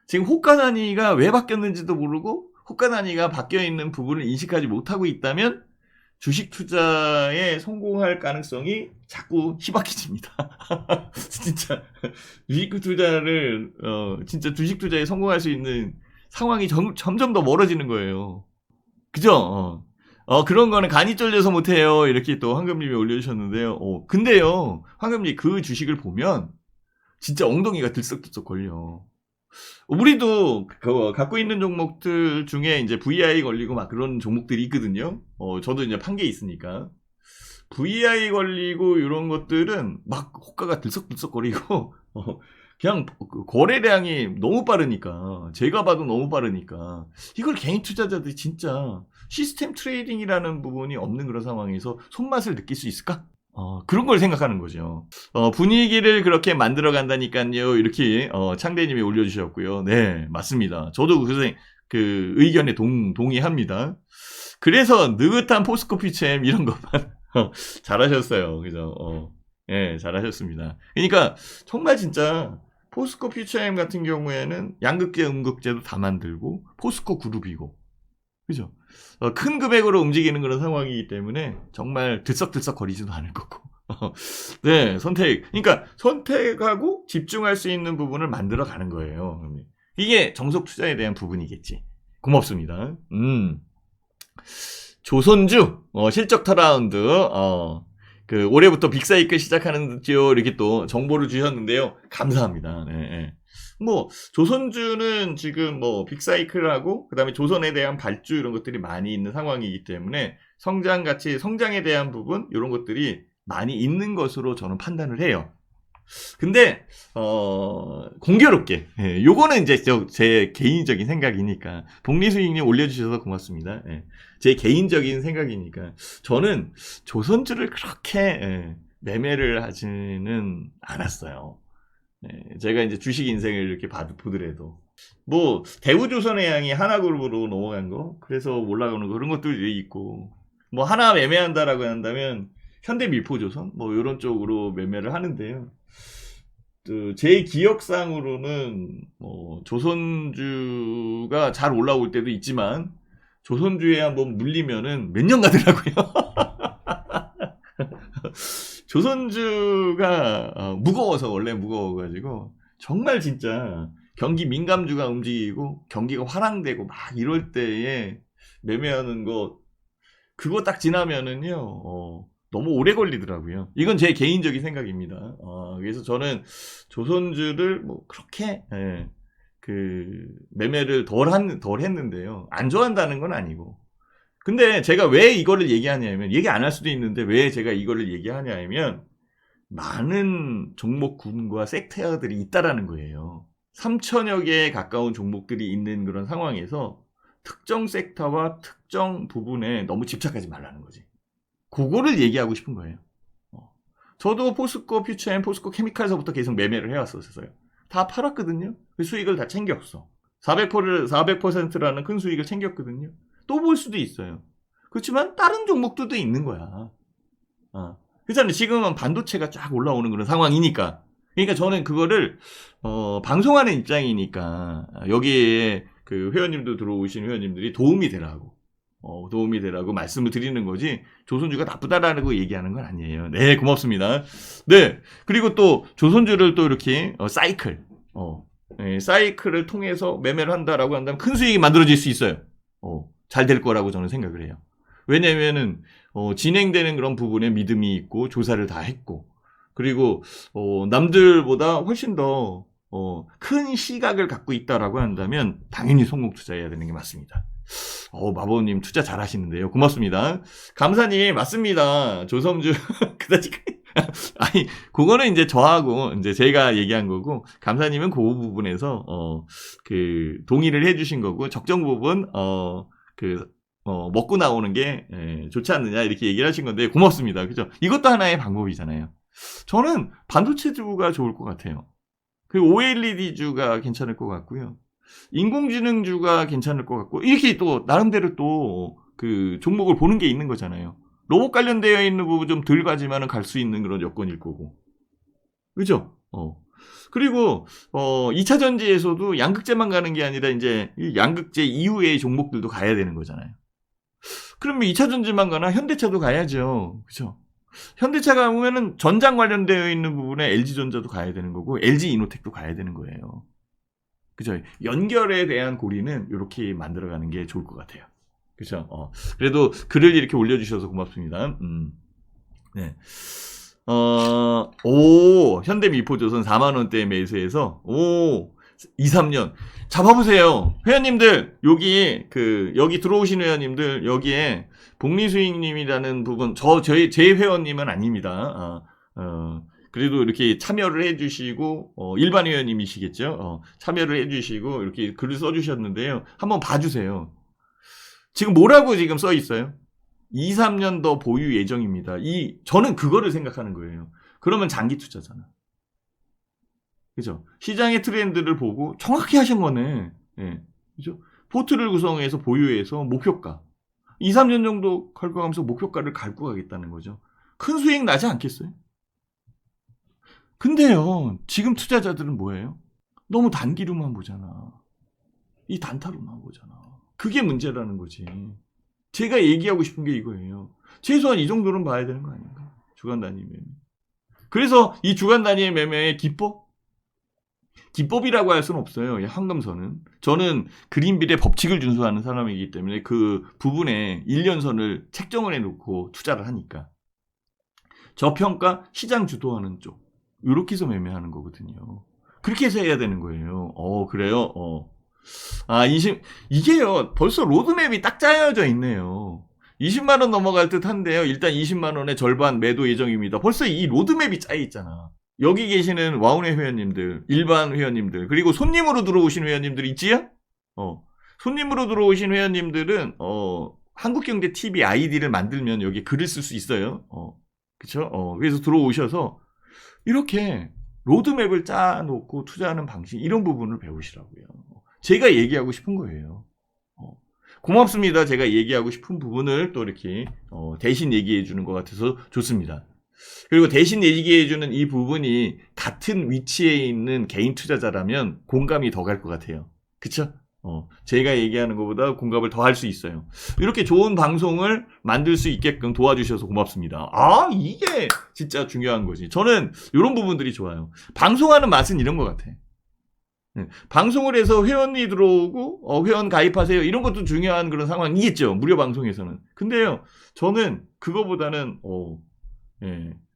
Speaker 1: 지금 호가 단위가 왜 바뀌었는지도 모르고 호가 단위가 바뀌어있는 부분을 인식하지 못하고 있다면 주식 투자에 성공할 가능성이 자꾸 희박해집니다. 진짜 주식 투자를 진짜 주식 투자에 성공할 수 있는 상황이 점점 더 멀어지는 거예요. 그죠? 그런 거는 간이 쫄려서 못해요. 이렇게 또 황금님이 올려주셨는데요. 근데요, 황금님 그 주식을 보면 진짜 엉덩이가 들썩들썩 걸려. 우리도 갖고 있는 종목들 중에 이제 VI 걸리고 막 그런 종목들이 있거든요. 저도 이제 판 게 있으니까. VI 걸리고 이런 것들은 막 호가가 들썩들썩거리고, 그냥 거래량이 너무 빠르니까, 제가 봐도 너무 빠르니까, 이걸 개인 투자자들이 진짜 시스템 트레이딩이라는 부분이 없는 그런 상황에서 손맛을 느낄 수 있을까? 그런 걸 생각하는 거죠. 분위기를 그렇게 만들어 간다니까요. 이렇게, 창대님이 올려주셨고요. 네, 맞습니다. 저도 그 의견에 동의합니다. 그래서 느긋한 포스코 퓨처엠 이런 것만, 잘하셨어요. 그죠? 예, 잘하셨습니다. 그러니까, 정말 진짜, 포스코 퓨처엠 같은 경우에는 양극재, 음극재도 다 만들고, 포스코 그룹이고, 그죠? 큰 금액으로 움직이는 그런 상황이기 때문에 정말 들썩들썩 거리지도 않을 거고. 네, 그러니까 선택하고 집중할 수 있는 부분을 만들어 가는 거예요. 이게 정석 투자에 대한 부분이겠지. 고맙습니다. 조선주, 실적 터라운드, 올해부터 빅사이클 시작하는지요. 이렇게 또 정보를 주셨는데요. 감사합니다. 네, 네. 조선주는 지금 빅사이클하고, 그 다음에 조선에 대한 발주 이런 것들이 많이 있는 상황이기 때문에 성장에 대한 부분, 이런 것들이 많이 있는 것으로 저는 판단을 해요. 근데, 공교롭게, 예, 요거는 이제 제 개인적인 생각이니까, 복리수익님 올려주셔서 고맙습니다. 예, 제 개인적인 생각이니까, 저는 조선주를 그렇게, 매매를 하지는 않았어요. 제가 이제 주식 인생을 이렇게 보더라도 대우조선해양이 하나그룹으로 넘어간 거, 그래서 올라가는 거, 그런 것들이 있고, 하나 매매한다라고 한다면 현대밀포조선 이런 쪽으로 매매를 하는데요. 제 기억상으로는 조선주가 잘 올라올 때도 있지만 조선주에 한번 물리면은 몇 년 가더라고요. 조선주가 무거워서, 원래 무거워가지고 정말 진짜 경기 민감주가 움직이고 경기가 화랑되고 막 이럴 때에 매매하는 거, 그거 딱 지나면은요 너무 오래 걸리더라고요. 이건 제 개인적인 생각입니다. 그래서 저는 조선주를 그렇게 매매를 덜 했는데요. 안 좋아한다는 건 아니고. 근데 제가 왜 이거를 얘기하냐면, 얘기 안 할 수도 있는데 왜 제가 이거를 얘기하냐면, 많은 종목군과 섹터들이 있다라는 거예요. 3천여 개에 가까운 종목들이 있는 그런 상황에서 특정 섹터와 특정 부분에 너무 집착하지 말라는 거지. 그거를 얘기하고 싶은 거예요. 저도 포스코 퓨처엠, 포스코 케미칼서부터 계속 매매를 해왔었어요. 다 팔았거든요. 수익을 다 챙겼어. 400%라는 큰 수익을 챙겼거든요. 또 볼 수도 있어요. 그렇지만 다른 종목들도 있는 거야. 그렇잖아요. 지금은 반도체가 쫙 올라오는 그런 상황이니까. 그러니까 저는 그거를 방송하는 입장이니까 여기에 그 회원님도 들어오신 회원님들이 도움이 되라고 말씀을 드리는 거지 조선주가 나쁘다라고 얘기하는 건 아니에요. 네, 고맙습니다. 네, 그리고 또 조선주를 또 이렇게 사이클을 통해서 매매를 한다라고 한다면 큰 수익이 만들어질 수 있어요. 잘 될 거라고 저는 생각을 해요. 왜냐면은 진행되는 그런 부분에 믿음이 있고 조사를 다 했고 그리고 남들보다 훨씬 더 큰 시각을 갖고 있다라고 한다면 당연히 성공 투자해야 되는 게 맞습니다. 마보님 투자 잘하시는데요. 고맙습니다. 감사님 맞습니다. 조선주 그다지 아니 그거는 이제 저하고 이제 제가 얘기한 거고 감사님은 그 부분에서 그 동의를 해주신 거고 적정 부분 먹고 나오는 게 좋지 않느냐 이렇게 얘기를 하신 건데 고맙습니다. 그죠? 이것도 하나의 방법이잖아요. 저는 반도체주가 좋을 것 같아요. 그리고 OLED주가 괜찮을 것 같고요. 인공지능주가 괜찮을 것 같고 이렇게 또 나름대로 또 그 종목을 보는 게 있는 거잖아요. 로봇 관련되어 있는 부분 좀 덜 가지만은 갈 수 있는 그런 여건일 거고. 그죠? 그리고 2차 전지에서도 양극재만 가는 게 아니라 이제 양극재 이후의 종목들도 가야 되는 거잖아요. 그러면 2차 전지만 가나 현대차도 가야죠. 그죠? 현대차가 오면은 전장 관련되어 있는 부분에 LG전자도 가야 되는 거고 LG이노텍도 가야 되는 거예요. 그죠? 연결에 대한 고리는 이렇게 만들어가는 게 좋을 것 같아요. 그죠? 그래도 글을 이렇게 올려주셔서 고맙습니다. 네. 현대미포조선 4만원대 매수해서 2, 3년 잡아보세요. 회원님들 여기 들어오신 회원님들 여기에 복리수익님이라는 부분 제 회원님은 아닙니다. 그래도 이렇게 참여를 해주시고 일반 회원님이시겠죠. 참여를 해주시고 이렇게 글을 써주셨는데요. 한번 봐주세요. 지금 뭐라고 지금 써 있어요? 2, 3년 더 보유 예정입니다. 저는 그거를 생각하는 거예요. 그러면 장기 투자잖아. 그죠? 시장의 트렌드를 보고 정확히 하신 거네. 예. 그죠? 포트를 구성해서 보유해서 목표가 2, 3년 정도 갈고 가면서 목표가를 갈고 가겠다는 거죠. 큰 수익 나지 않겠어요? 근데요, 지금 투자자들은 뭐예요? 너무 단기로만 보잖아. 이 단타로만 보잖아. 그게 문제라는 거지. 제가 얘기하고 싶은 게 이거예요. 최소한 이 정도는 봐야 되는 거 아닌가? 주간 단위 매매. 그래서 이 주간 단위의 매매의 기법이라고 할 수는 없어요. 황금선은. 저는 그린빌의 법칙을 준수하는 사람이기 때문에 그 부분에 1년선을 책정을 해놓고 투자를 하니까. 저평가 시장 주도하는 쪽. 이렇게 해서 매매하는 거거든요. 그렇게 해서 해야 되는 거예요. 그래요? 이게요, 벌써 로드맵이 딱 짜여져 있네요. 20만원 넘어갈 듯 한데요. 일단 20만원의 절반 매도 예정입니다. 벌써 이 로드맵이 짜여 있잖아. 여기 계시는 와운의 회원님들, 일반 회원님들, 그리고 손님으로 들어오신 회원님들 있지요? 손님으로 들어오신 회원님들은, 한국경제TV 아이디를 만들면 여기 글을 쓸 수 있어요. 그쵸? 그래서 들어오셔서, 이렇게 로드맵을 짜놓고 투자하는 방식, 이런 부분을 배우시라고요. 제가 얘기하고 싶은 거예요. 고맙습니다. 제가 얘기하고 싶은 부분을 또 이렇게 대신 얘기해 주는 것 같아서 좋습니다. 그리고 대신 얘기해 주는 이 부분이 같은 위치에 있는 개인 투자자라면 공감이 더 갈 것 같아요. 그쵸? 제가 얘기하는 것보다 공감을 더 할 수 있어요. 이렇게 좋은 방송을 만들 수 있게끔 도와주셔서 고맙습니다. 이게 진짜 중요한 거지. 저는 이런 부분들이 좋아요. 방송하는 맛은 이런 것 같아. 방송을 해서 회원이 들어오고 회원 가입하세요 이런 것도 중요한 그런 상황이겠죠. 무료 방송에서는. 근데요, 저는 그거보다는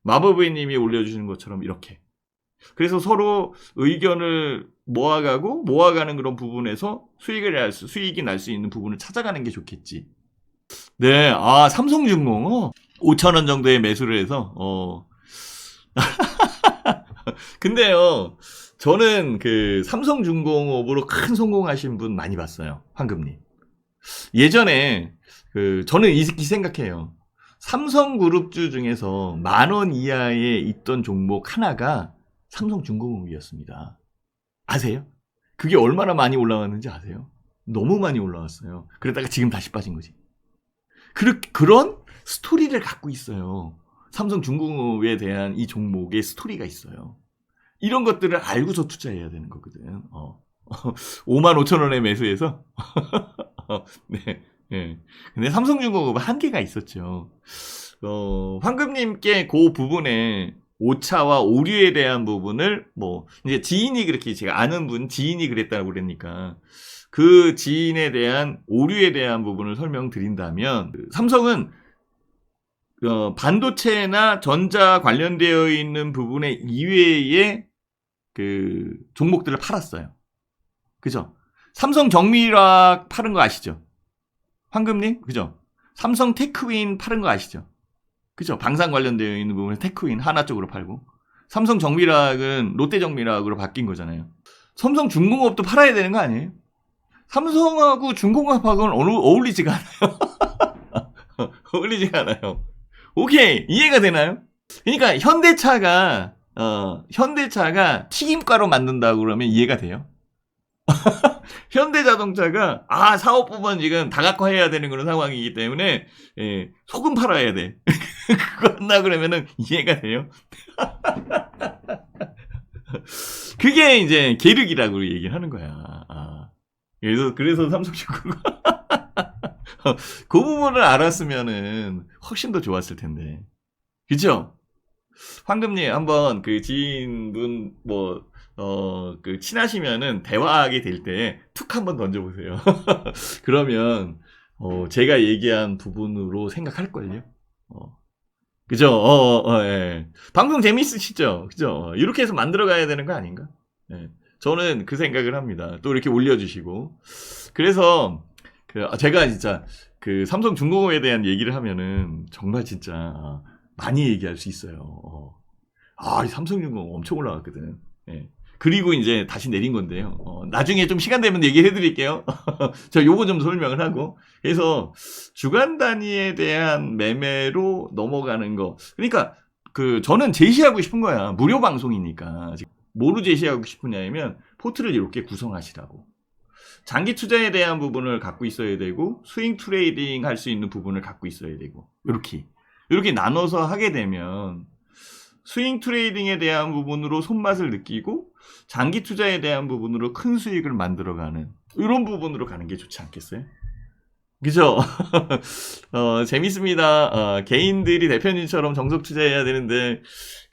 Speaker 1: 마법의님이 올려주시는 것처럼 이렇게 그래서 서로 의견을 모아가는 그런 부분에서 수익이 날 수 있는 부분을 찾아가는 게 좋겠지. 네, 삼성중공 5,000원 정도의 매수를 해서 근데요, 저는 그 삼성중공업으로 큰 성공하신 분 많이 봤어요. 황금님. 예전에 저는 이렇게 생각해요. 삼성그룹주 중에서 10,000원 이하에 있던 종목 하나가 삼성중공업이었습니다. 아세요? 그게 얼마나 많이 올라왔는지 아세요? 너무 많이 올라왔어요. 그러다가 지금 다시 빠진 거지. 그런 스토리를 갖고 있어요. 삼성중공업에 대한 이 종목의 스토리가 있어요. 이런 것들을 알고서 투자해야 되는 거거든. 55,000원에 매수해서 네. 네. 근데 삼성중공업은 한계가 있었죠. 황금님께 그 부분에 오차와 오류에 대한 부분을 이제 지인이 그렇게 제가 아는 분 지인이 그랬다고 그러니까 그 지인에 대한 오류에 대한 부분을 설명드린다면 삼성은 반도체나 전자 관련되어 있는 부분에 이외의 그 종목들을 팔았어요. 그죠? 삼성 정밀화학 파는 거 아시죠? 황금님? 그죠? 삼성 테크윈 파는 거 아시죠? 그죠? 방산 관련되어 있는 부분에 테크윈 하나 쪽으로 팔고 삼성 정밀화학은 롯데 정밀화학으로 바뀐 거잖아요. 삼성 중공업도 팔아야 되는 거 아니에요? 삼성하고 중공업하고는 어울리지가 않아요. 어울리지가 않아요. 오케이, 이해가 되나요? 그러니까 현대차가 튀김가루 만든다고 그러면 이해가 돼요? 현대자동차가 사업부만 지금 다각화해야 되는 그런 상황이기 때문에 소금 팔아야 돼. 그거 한다 그러면은 이해가 돼요? 그게 이제 계륵이라고 얘기를 하는 거야. 그래서 삼성중공업 그 부분을 알았으면은 훨씬 더 좋았을 텐데. 그죠? 황금님 한번 그 지인분 그 친하시면은 대화하게 될 때 툭 한번 던져보세요. 그러면 제가 얘기한 부분으로 생각할걸요. 그죠? 예. 방송 재밌으시죠? 그죠? 이렇게 해서 만들어가야 되는 거 아닌가? 예. 저는 그 생각을 합니다. 또 이렇게 올려주시고. 그래서 제가 진짜 그 삼성중공업에 대한 얘기를 하면은 정말 진짜 많이 얘기할 수 있어요. 삼성중공업 엄청 올라갔거든. 예. 그리고 이제 다시 내린 건데요. 나중에 좀 시간 되면 얘기해 드릴게요. 저 요거 좀 설명을 하고. 그래서 주간 단위에 대한 매매로 넘어가는 거. 그러니까 저는 제시하고 싶은 거야. 무료 방송이니까. 뭐로 제시하고 싶으냐면 포트를 이렇게 구성하시라고. 장기 투자에 대한 부분을 갖고 있어야 되고 스윙 트레이딩 할 수 있는 부분을 갖고 있어야 되고 이렇게 나눠서 하게 되면 스윙 트레이딩에 대한 부분으로 손맛을 느끼고 장기 투자에 대한 부분으로 큰 수익을 만들어가는 이런 부분으로 가는 게 좋지 않겠어요? 그죠? 재밌습니다. 개인들이 대표님처럼 정석 투자해야 되는데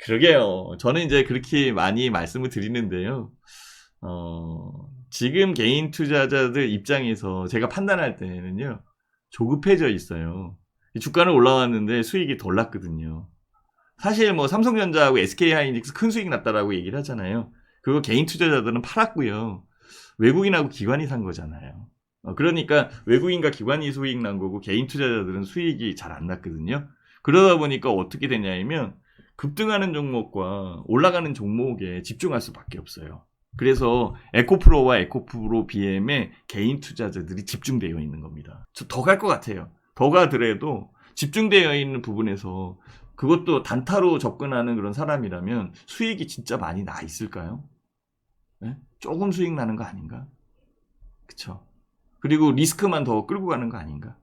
Speaker 1: 그러게요. 저는 이제 그렇게 많이 말씀을 드리는데요. 지금 개인 투자자들 입장에서 제가 판단할 때는요, 조급해져 있어요. 주가는 올라왔는데 수익이 덜 났거든요. 사실 삼성전자하고 SK하이닉스 큰 수익 났다라고 얘기를 하잖아요. 그거 개인 투자자들은 팔았고요. 외국인하고 기관이 산 거잖아요. 그러니까 외국인과 기관이 수익 난 거고 개인 투자자들은 수익이 잘 안 났거든요. 그러다 보니까 어떻게 되냐면 급등하는 종목과 올라가는 종목에 집중할 수밖에 없어요. 그래서 에코프로와 에코프로 BM에 개인 투자자들이 집중되어 있는 겁니다. 저 더 갈 것 같아요. 더 가더라도 집중되어 있는 부분에서 그것도 단타로 접근하는 그런 사람이라면 수익이 진짜 많이 나 있을까요? 네? 조금 수익 나는 거 아닌가? 그쵸? 그리고 리스크만 더 끌고 가는 거 아닌가?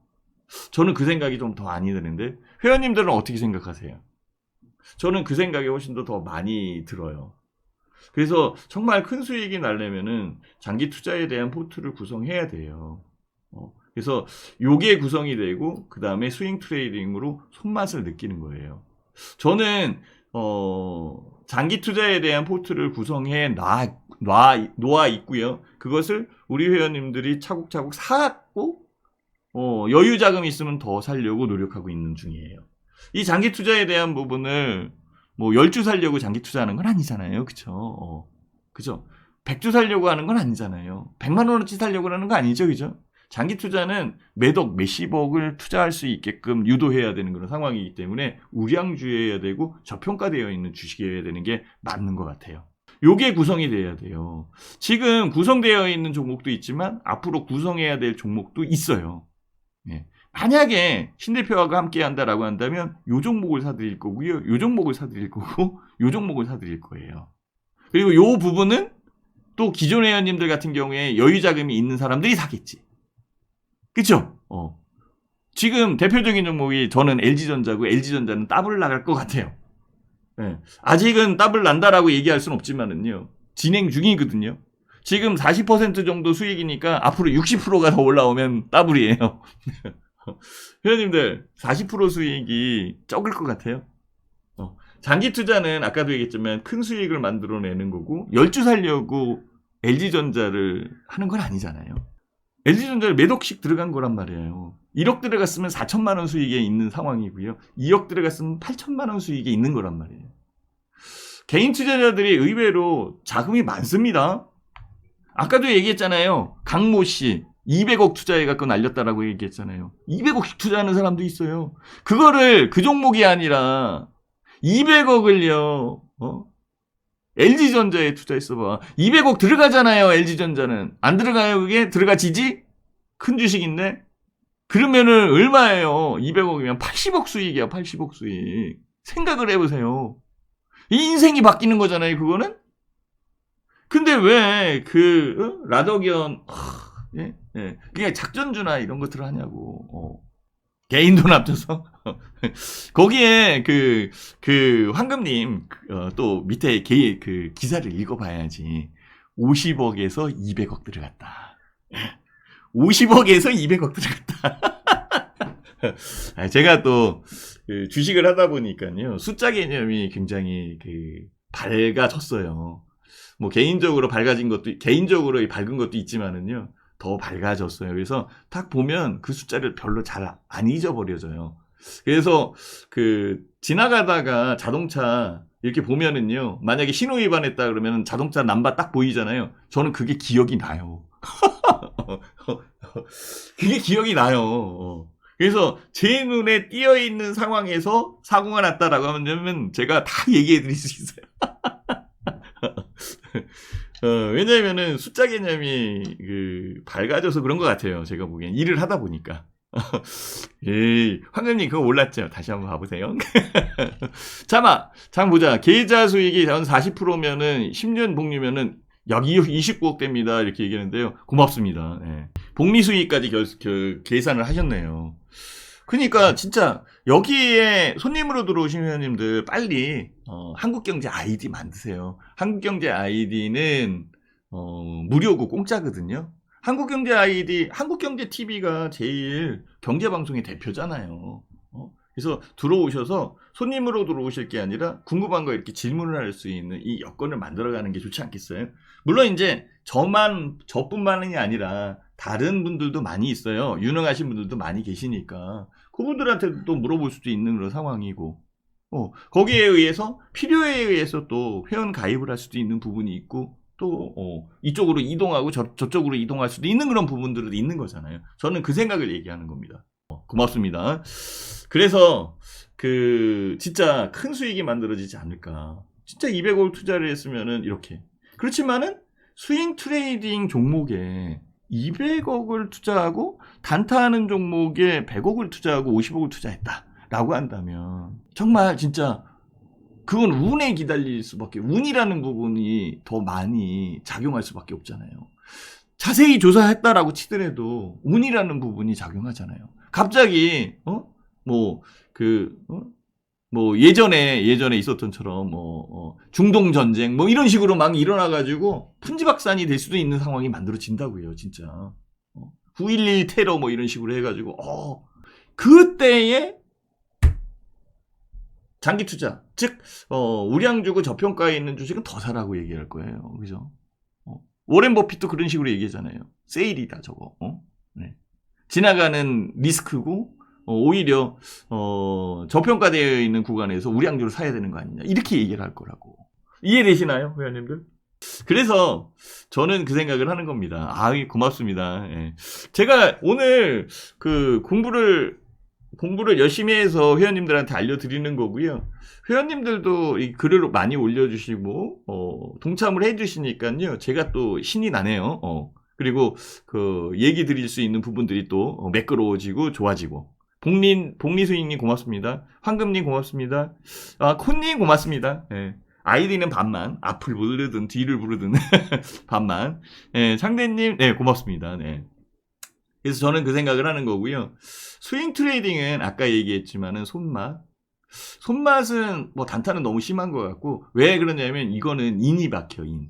Speaker 1: 저는 그 생각이 좀 더 많이 드는데 회원님들은 어떻게 생각하세요? 저는 그 생각이 훨씬 더 많이 들어요. 그래서 정말 큰 수익이 나려면은 장기 투자에 대한 포트를 구성해야 돼요. 그래서 요게 구성이 되고 그 다음에 스윙 트레이딩으로 손맛을 느끼는 거예요. 저는 장기 투자에 대한 포트를 구성해 놓아 있고요. 그것을 우리 회원님들이 차곡차곡 사고 여유 자금 있으면 더 살려고 노력하고 있는 중이에요. 이 장기 투자에 대한 부분을 10주 살려고 장기 투자하는 건 아니잖아요. 그쵸? 그죠? 100주 살려고 하는 건 아니잖아요. 100만 원어치 살려고 하는 거 아니죠. 그죠? 장기 투자는 매덕 몇십억을 투자할 수 있게끔 유도해야 되는 그런 상황이기 때문에 우량주여야 되고 저평가되어 있는 주식이어야 되는 게 맞는 것 같아요. 요게 구성이 돼야 돼요. 지금 구성되어 있는 종목도 있지만 앞으로 구성해야 될 종목도 있어요. 예. 만약에 신대표하고 함께 한다라고 한다면 요 종목을 사드릴 거고요. 요 종목을 사드릴 거고 요 종목을 사드릴 거예요. 그리고 요 부분은 또 기존 회원님들 같은 경우에 여유 자금이 있는 사람들이 사겠지. 그쵸? 지금 대표적인 종목이 저는 LG전자고 LG전자는 더블 나갈 것 같아요. 네. 아직은 더블 난다라고 얘기할 수는 없지만은요. 진행 중이거든요. 지금 40% 정도 수익이니까 앞으로 60%가 더 올라오면 더블이에요. 회원님들 40% 수익이 적을 것 같아요. 장기 투자는 아까도 얘기했지만 큰 수익을 만들어내는 거고 10주 살려고 LG전자를 하는 건 아니잖아요. LG전자를 몇 억씩 들어간 거란 말이에요. 1억 들어갔으면 4천만 원 수익에 있는 상황이고요. 2억 들어갔으면 8천만 원 수익에 있는 거란 말이에요. 개인 투자자들이 의외로 자금이 많습니다. 아까도 얘기했잖아요. 강모 씨 200억 투자해갖고 날렸다라고 얘기했잖아요. 200억씩 투자하는 사람도 있어요. 그거를 그 종목이 아니라 200억을요. LG전자에 투자했어봐. 200억 들어가잖아요. LG전자는. 안 들어가요 그게? 들어가지지? 큰 주식인데? 그러면은 얼마예요? 200억이면 80억 수익이야. 80억 수익. 생각을 해보세요. 이 인생이 바뀌는 거잖아요. 그거는? 근데 왜 라더견 예? 예. 그게 작전주나 이런 것들을 하냐고. 개인 돈 합쳐서. 거기에 황금님, 또 밑에 기사를 읽어봐야지. 50억에서 200억 들어갔다. 50억에서 200억 들어갔다. 제가 또, 주식을 하다 보니까요. 숫자 개념이 굉장히 밝아졌어요. 뭐, 개인적으로 밝은 것도 있지만은요. 더 밝아졌어요. 그래서 딱 보면 그 숫자를 별로 잘 안 잊어버려져요. 그래서 지나가다가 자동차 이렇게 보면은요. 만약에 신호 위반했다 그러면 자동차 남바 딱 보이잖아요. 저는 그게 기억이 나요. 그게 기억이 나요. 그래서 제 눈에 띄어 있는 상황에서 사고가 났다라고 하면 제가 다 얘기해 드릴 수 있어요. 왜냐면은 숫자 개념이 밝아져서 그런 것 같아요. 제가 보기엔 일을 하다 보니까. 황금님 그거 몰랐죠? 다시 한번 봐보세요. 잠 보자. 계좌 수익이 40%면은 10년 복리면은 약 29억 됩니다. 이렇게 얘기하는데요. 고맙습니다. 네. 복리 수익까지 계산을 하셨네요. 그러니까 진짜 여기에 손님으로 들어오신 회원님들 빨리 한국경제 아이디 만드세요. 한국경제 아이디는 무료고 공짜거든요. 한국경제 아이디, 한국경제 TV가 제일 경제방송의 대표잖아요. 그래서 들어오셔서 손님으로 들어오실 게 아니라 궁금한 거 이렇게 질문을 할 수 있는 이 여건을 만들어가는 게 좋지 않겠어요? 물론 이제 저뿐만이 아니라 다른 분들도 많이 있어요. 유능하신 분들도 많이 계시니까 그분들한테도 또 물어볼 수도 있는 그런 상황이고 거기에 의해서 필요에 의해서 또 회원 가입을 할 수도 있는 부분이 있고 또 이쪽으로 이동하고 저쪽으로 이동할 수도 있는 그런 부분들도 있는 거잖아요. 저는 그 생각을 얘기하는 겁니다. 고맙습니다. 그래서 진짜 큰 수익이 만들어지지 않을까. 진짜 200억 투자를 했으면은 이렇게. 그렇지만은 스윙 트레이딩 종목에 200억을 투자하고 단타하는 종목에 100억을 투자하고 50억을 투자했다라고 한다면 정말 진짜 그건 운에 기달릴 수밖에, 운이라는 부분이 더 많이 작용할 수밖에 없잖아요. 자세히 조사했다라고 치더라도 운이라는 부분이 작용하잖아요. 갑자기 예전에 있었던처럼 중동 전쟁 이런 식으로 막 일어나가지고 풍지박산이 될 수도 있는 상황이 만들어진다고요, 진짜. 9.11 테러 이런 식으로 해가지고 그때에 장기 투자, 즉 우량 주고 저평가에 있는 주식은 더 사라고 얘기할 거예요, 그죠? 워렌 버핏도 그런 식으로 얘기하잖아요. 세일이다 저거. 네. 지나가는 리스크고 오히려 저평가되어 있는 구간에서 우량주를 사야 되는 거 아니냐 이렇게 얘기를 할 거라고. 이해되시나요, 회원님들? 그래서 저는 그 생각을 하는 겁니다. 고맙습니다. 예. 제가 오늘 공부를 열심히 해서 회원님들한테 알려드리는 거고요. 회원님들도 이 글을 많이 올려주시고 동참을 해주시니까요. 제가 또 신이 나네요. 그리고 얘기 드릴 수 있는 부분들이 또 매끄러워지고 좋아지고. 복리수익님 고맙습니다. 황금님 고맙습니다. 콘님 고맙습니다. 예. 아이디는 반만, 앞을 부르든 뒤를 부르든 반만. 네, 상대님, 네, 고맙습니다. 네. 그래서 저는 그 생각을 하는 거고요. 스윙 트레이딩은 아까 얘기했지만은 손맛은 뭐 단타는 너무 심한 것 같고, 왜 그러냐면 이거는 인이 박혀, 인.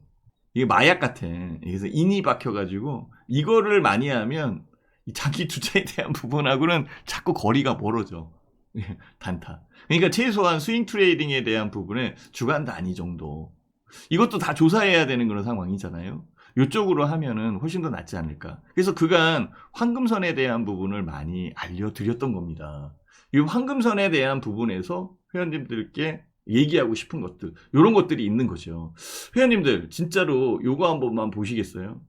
Speaker 1: 이게 마약 같아. 그래서 인이 박혀가지고 이거를 많이 하면 자기 투자에 대한 부분하고는 자꾸 거리가 멀어져. 단타. 그러니까 최소한 스윙 트레이딩에 대한 부분에 주간 단위 정도. 이것도 다 조사해야 되는 그런 상황이잖아요. 이쪽으로 하면은 훨씬 더 낫지 않을까. 그래서 그간 황금선에 대한 부분을 많이 알려드렸던 겁니다. 이 황금선에 대한 부분에서 회원님들께 얘기하고 싶은 것들, 이런 것들이 있는 거죠. 회원님들, 진짜로 요거 한 번만 보시겠어요?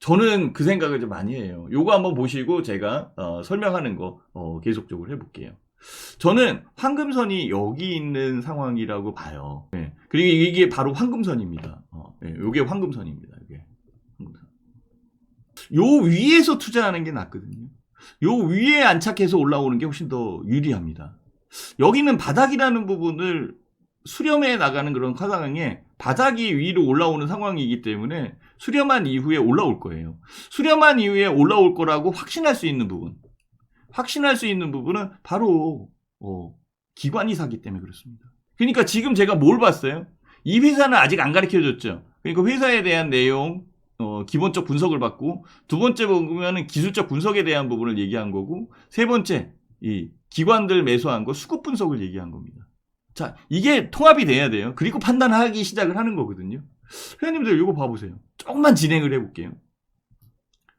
Speaker 1: 저는 그 생각을 좀 많이 해요. 요거 한번 보시고 제가 설명하는 거 계속적으로 해볼게요. 저는 황금선이 여기 있는 상황이라고 봐요. 네. 그리고 이게 바로 황금선입니다. 네, 요게 황금선입니다. 이게 황금선. 요 위에서 투자하는 게 낫거든요. 요 위에 안착해서 올라오는 게 훨씬 더 유리합니다. 여기는 바닥이라는 부분을 수렴해 나가는 그런 상황에 바닥이 위로 올라오는 상황이기 때문에 수렴한 이후에 올라올 거예요. 수렴한 이후에 올라올 거라고 확신할 수 있는 부분. 확신할 수 있는 부분은 바로 기관이 사기 때문에 그렇습니다. 그러니까 지금 제가 뭘 봤어요? 이 회사는 아직 안 가르쳐줬죠. 그러니까 회사에 대한 내용, 기본적 분석을 받고, 두 번째 보면은 기술적 분석에 대한 부분을 얘기한 거고, 세 번째, 이 기관들 매수한 거 수급 분석을 얘기한 겁니다. 자, 이게 통합이 돼야 돼요. 그리고 판단하기 시작을 하는 거거든요. 회원님들 이거 봐보세요. 조금만 진행을 해볼게요.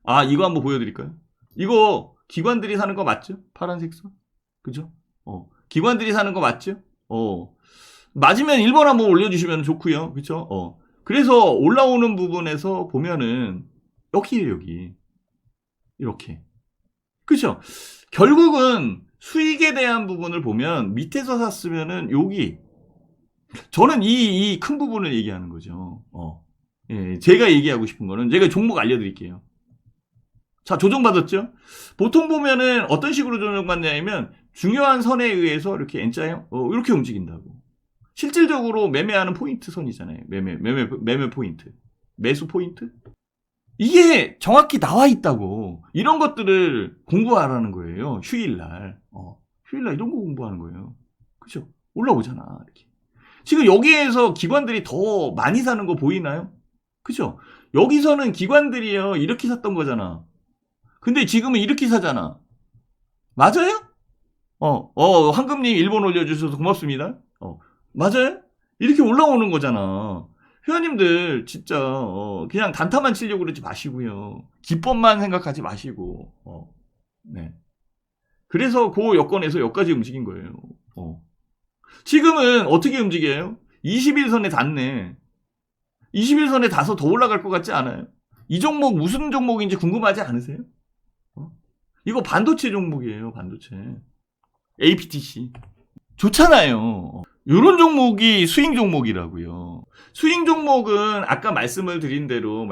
Speaker 1: 아, 이거 한번 보여드릴까요? 이거 기관들이 사는 거 맞죠? 파란색 선? 그죠? 기관들이 사는 거 맞죠? 맞으면 1번 한번 올려주시면 좋고요. 그쵸? 그래서 올라오는 부분에서 보면은 여기에요, 여기. 이렇게. 그쵸? 결국은 수익에 대한 부분을 보면 밑에서 샀으면은 여기. 저는 이 큰 부분을 얘기하는 거죠. 예, 제가 얘기하고 싶은 거는 제가 종목 알려드릴게요. 자, 조정받았죠? 보통 보면은 어떤 식으로 조정받냐면 중요한 선에 의해서 이렇게 N자형 이렇게 움직인다고. 실질적으로 매매하는 포인트 선이잖아요. 매매 포인트. 매수 포인트? 이게 정확히 나와 있다고. 이런 것들을 공부하라는 거예요. 휴일날. 휴일날 이런 거 공부하는 거예요. 그죠? 올라오잖아. 이렇게. 지금 여기에서 기관들이 더 많이 사는 거 보이나요? 그죠? 여기서는 기관들이요. 이렇게 샀던 거잖아. 근데 지금은 이렇게 사잖아. 맞아요? 황금님 1번 올려주셔서 고맙습니다. 맞아요? 이렇게 올라오는 거잖아. 회원님들 진짜 그냥 단타만 치려고 그러지 마시고요. 기법만 생각하지 마시고. 네. 그래서 그 여건에서 여기까지 움직인 거예요. 지금은 어떻게 움직여요? 21선에 닿네. 21선에 닿아서 더 올라갈 것 같지 않아요? 이 종목 무슨 종목인지 궁금하지 않으세요? 이거 반도체 종목이에요. 반도체. APTC. 좋잖아요. 이런 종목이 스윙 종목이라고요. 스윙 종목은 아까 말씀을 드린 대로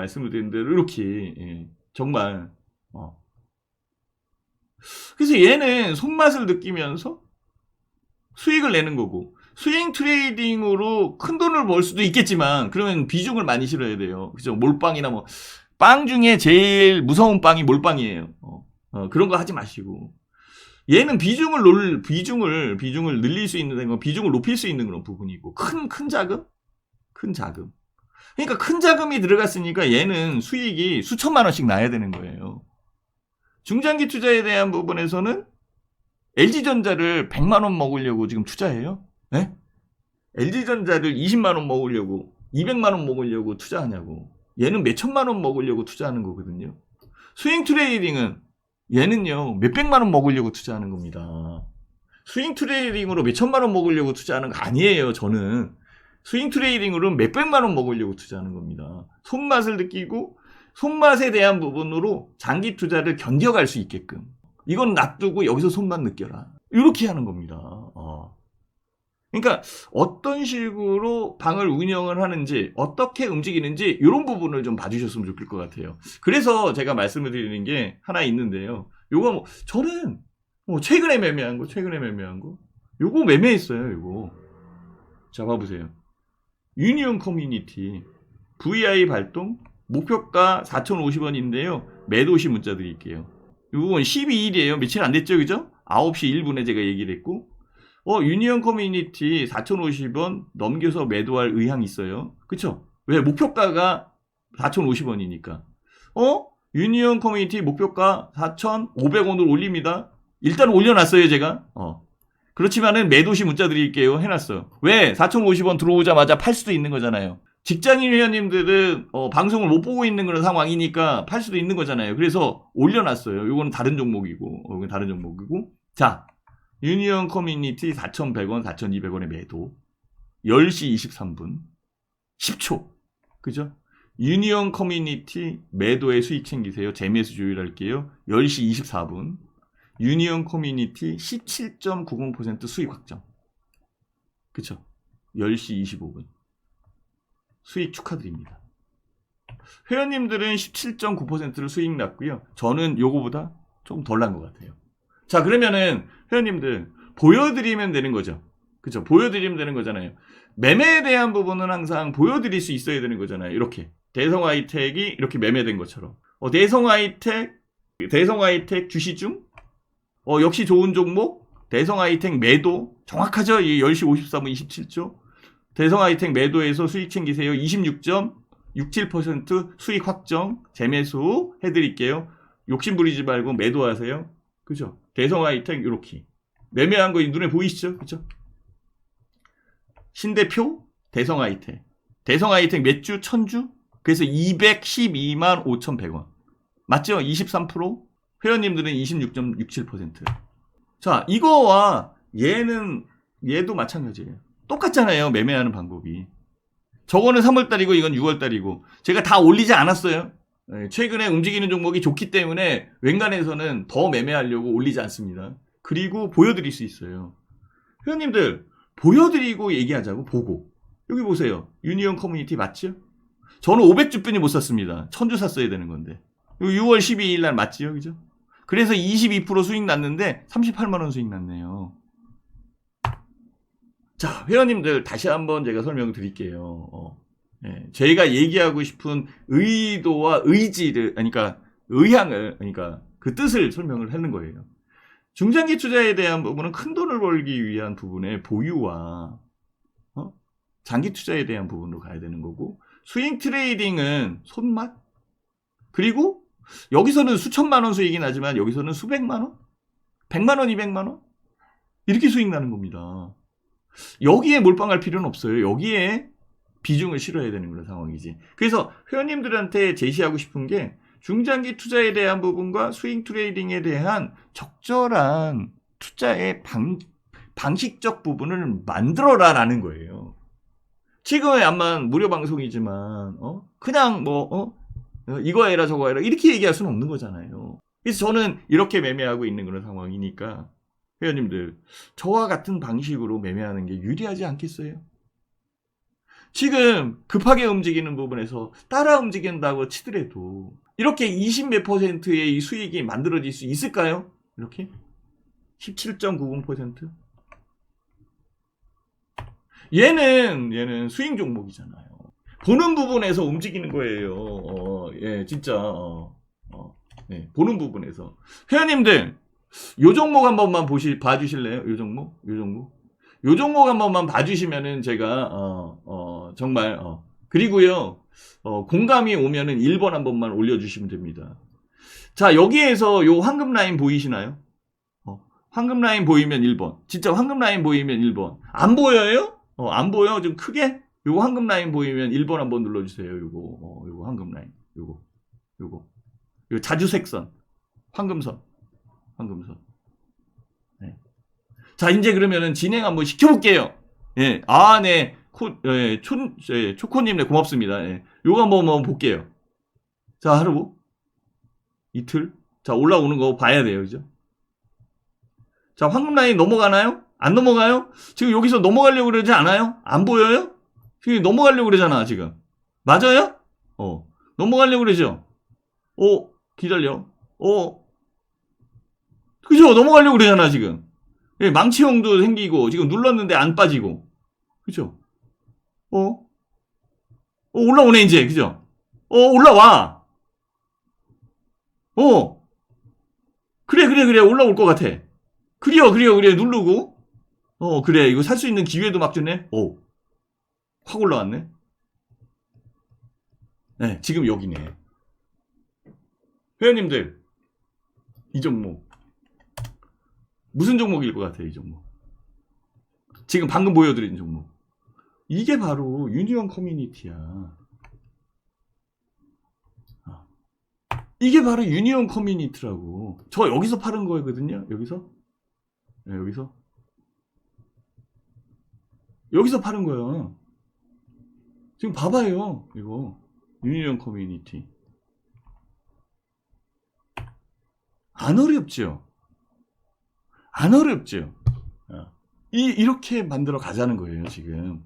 Speaker 1: 이렇게 정말 그래서 얘는 손맛을 느끼면서 수익을 내는 거고, 스윙 트레이딩으로 큰 돈을 벌 수도 있겠지만 그러면 비중을 많이 실어야 돼요. 그죠? 몰빵이나 뭐 빵 중에 제일 무서운 빵이 몰빵이에요. 그런 거 하지 마시고. 얘는 비중을 늘릴 수 있는 거, 비중을 높일 수 있는 그런 부분이고, 큰 자금? 큰 자금. 그러니까 큰 자금이 들어갔으니까 얘는 수익이 수천만 원씩 나야 되는 거예요. 중장기 투자에 대한 부분에서는 LG전자를 100만 원 먹으려고 지금 투자해요? 네? LG전자를 20만 원 먹으려고, 200만 원 먹으려고 투자하냐고. 얘는 몇천만 원 먹으려고 투자하는 거거든요. 스윙 트레이딩은 얘는요, 몇백만 원 먹으려고 투자하는 겁니다. 스윙 트레이딩으로 몇천만 원 먹으려고 투자하는 거 아니에요, 저는. 스윙 트레이딩으로 몇백만 원 먹으려고 투자하는 겁니다. 손맛을 느끼고, 손맛에 대한 부분으로 장기 투자를 견뎌갈 수 있게끔. 이건 놔두고 여기서 손맛 느껴라. 이렇게 하는 겁니다. 그러니까 어떤 식으로 방을 운영을 하는지, 어떻게 움직이는지 이런 부분을 좀 봐주셨으면 좋을 것 같아요. 그래서 제가 말씀을 드리는 게 하나 있는데요. 요거 저는 최근에 매매한 거, 요거 매매했어요. 요거. 자, 봐보세요. 유니온 커뮤니티 VI 발동 목표가 4,050원인데요. 매도시 문자 드릴게요. 이건 12일이에요. 며칠 안 됐죠, 그죠? 9시 1분에 제가 얘기를 했고, 유니온 커뮤니티 4,050원 넘겨서 매도할 의향이 있어요. 그쵸? 왜? 목표가가 4,050원이니까. 유니온 커뮤니티 목표가 4,500원으로 올립니다. 일단 올려놨어요, 제가. 그렇지만은 매도시 문자 드릴게요. 해놨어요. 왜? 4,050원 들어오자마자 팔 수도 있는 거잖아요. 직장인 회원님들은 방송을 못 보고 있는 그런 상황이니까 팔 수도 있는 거잖아요. 그래서 올려놨어요. 요거는 다른 종목이고, 이건 다른 종목이고. 자, 유니온 커뮤니티 4,100원, 4,200원의 매도. 10시 23분. 10초. 그죠? 유니온 커뮤니티 매도의 수익 챙기세요. 재매수 조율할게요. 10시 24분. 유니온 커뮤니티 17.90% 수익 확정. 그쵸? 10시 25분. 수익 축하드립니다. 회원님들은 17.9%를 수익 났고요. 저는 요거보다 조금 덜 난 것 같아요. 자, 그러면은 회원님들 보여드리면 되는 거죠. 그쵸? 보여드리면 되는 거잖아요. 매매에 대한 부분은 항상 보여드릴 수 있어야 되는 거잖아요. 이렇게. 대성하이텍이 이렇게 매매된 것처럼. 대성하이텍 주시중? 역시 좋은 종목. 대성하이텍 매도. 정확하죠? 10시 53분 27초. 대성하이텍 매도에서 수익 챙기세요. 26.67% 수익 확정. 재매수 해드릴게요. 욕심 부리지 말고 매도하세요. 그죠? 대성하이텍 이렇게. 매매한 거 눈에 보이시죠? 그죠? 신대표 대성하이텍. 대성하이텍 몇 주? 1000주? 그래서 212만 5,100원. 맞죠? 23%? 회원님들은 26.67%. 자, 이거와 얘도 마찬가지예요. 똑같잖아요. 매매하는 방법이. 저거는 3월달이고 이건 6월달이고. 제가 다 올리지 않았어요. 최근에 움직이는 종목이 좋기 때문에 웬간해서는 더 매매하려고 올리지 않습니다. 그리고 보여드릴 수 있어요. 회원님들 보여드리고 얘기하자고. 보고. 여기 보세요. 유니온 커뮤니티 맞죠? 저는 500주뿐이 못 샀습니다. 1000주 샀어야 되는 건데. 6월 12일 날 맞지요? 그죠? 그래서 22% 수익 났는데 38만원 수익 났네요. 자, 회원님들 다시 한번 제가 설명을 드릴게요. 저희가 얘기하고 싶은 의도와 의지를, 그러니까 의향을, 그러니까 그 뜻을 설명을 하는 거예요. 중장기 투자에 대한 부분은 큰 돈을 벌기 위한 부분의 보유와 장기 투자에 대한 부분으로 가야 되는 거고, 스윙 트레이딩은 손맛? 그리고 여기서는 수천만 원 수익이 나지만 여기서는 수백만 원? 100만 원, 200만 원? 이렇게 수익 나는 겁니다. 여기에 몰빵할 필요는 없어요. 여기에 비중을 실어야 되는 그런 상황이지. 그래서 회원님들한테 제시하고 싶은 게 중장기 투자에 대한 부분과 스윙 트레이딩에 대한 적절한 투자의 방식적 부분을 만들어라라는 거예요. 지금은 암만 무료 방송이지만 그냥 이거 해라 저거 해라 이렇게 얘기할 수는 없는 거잖아요. 그래서 저는 이렇게 매매하고 있는 그런 상황이니까 회원님들 저와 같은 방식으로 매매하는 게 유리하지 않겠어요? 지금 급하게 움직이는 부분에서 따라 움직인다고 치더라도 이렇게 20몇 %의 이 수익이 만들어질 수 있을까요? 이렇게 17.90%? 얘는 스윙 종목이잖아요. 보는 부분에서 움직이는 거예요. 진짜. 네, 보는 부분에서. 회원님들, 요 종목 한 번만 봐주실래요? 요 종목? 요 종목 한 번만 봐주시면은 제가, 정말, 그리고요, 공감이 오면은 1번 한 번만 올려주시면 됩니다. 자, 여기에서 요 황금 라인 보이시나요? 황금 라인 보이면 1번. 진짜 황금 라인 보이면 1번. 안 보여요? 안 보여? 좀 크게? 요거 황금 라인 보이면 1번 한번 눌러주세요. 요거 황금 라인. 요거 자주색선. 황금선. 네. 자, 이제 그러면은 진행 한번 시켜볼게요. 예. 네. 초코님, 네, 고맙습니다. 예. 요거 한번 볼게요. 자, 하루. 이틀. 자, 올라오는 거 봐야 돼요. 그죠? 자, 황금 라인 넘어가나요? 안 넘어가요? 지금 여기서 넘어가려고 그러지 않아요? 안 보여요? 지금 넘어가려고 그러잖아, 지금. 맞아요? 넘어가려고 그러죠? 기다려. 그죠? 넘어가려고 그러잖아, 지금. 망치형도 생기고, 지금 눌렀는데 안 빠지고. 그죠? 올라오네, 이제. 그죠? 올라와. 그래. 올라올 것 같아. 그래. 누르고. 그래. 이거 살 수 있는 기회도 막 주네. 확 올라왔네. 네, 지금 여기네. 회원님들, 이 종목. 무슨 종목일 것 같아요, 이 종목? 지금 방금 보여드린 종목. 이게 바로 유니온 커뮤니티야. 이게 바로 유니온 커뮤니티라고. 저 여기서 파는 거거든요. 여기서. 네, 여기서 파는 거예요. 지금 봐봐요. 이거. 유니온 커뮤니티. 안 어렵죠? 안 어렵죠? 이렇게 만들어 가자는 거예요, 지금.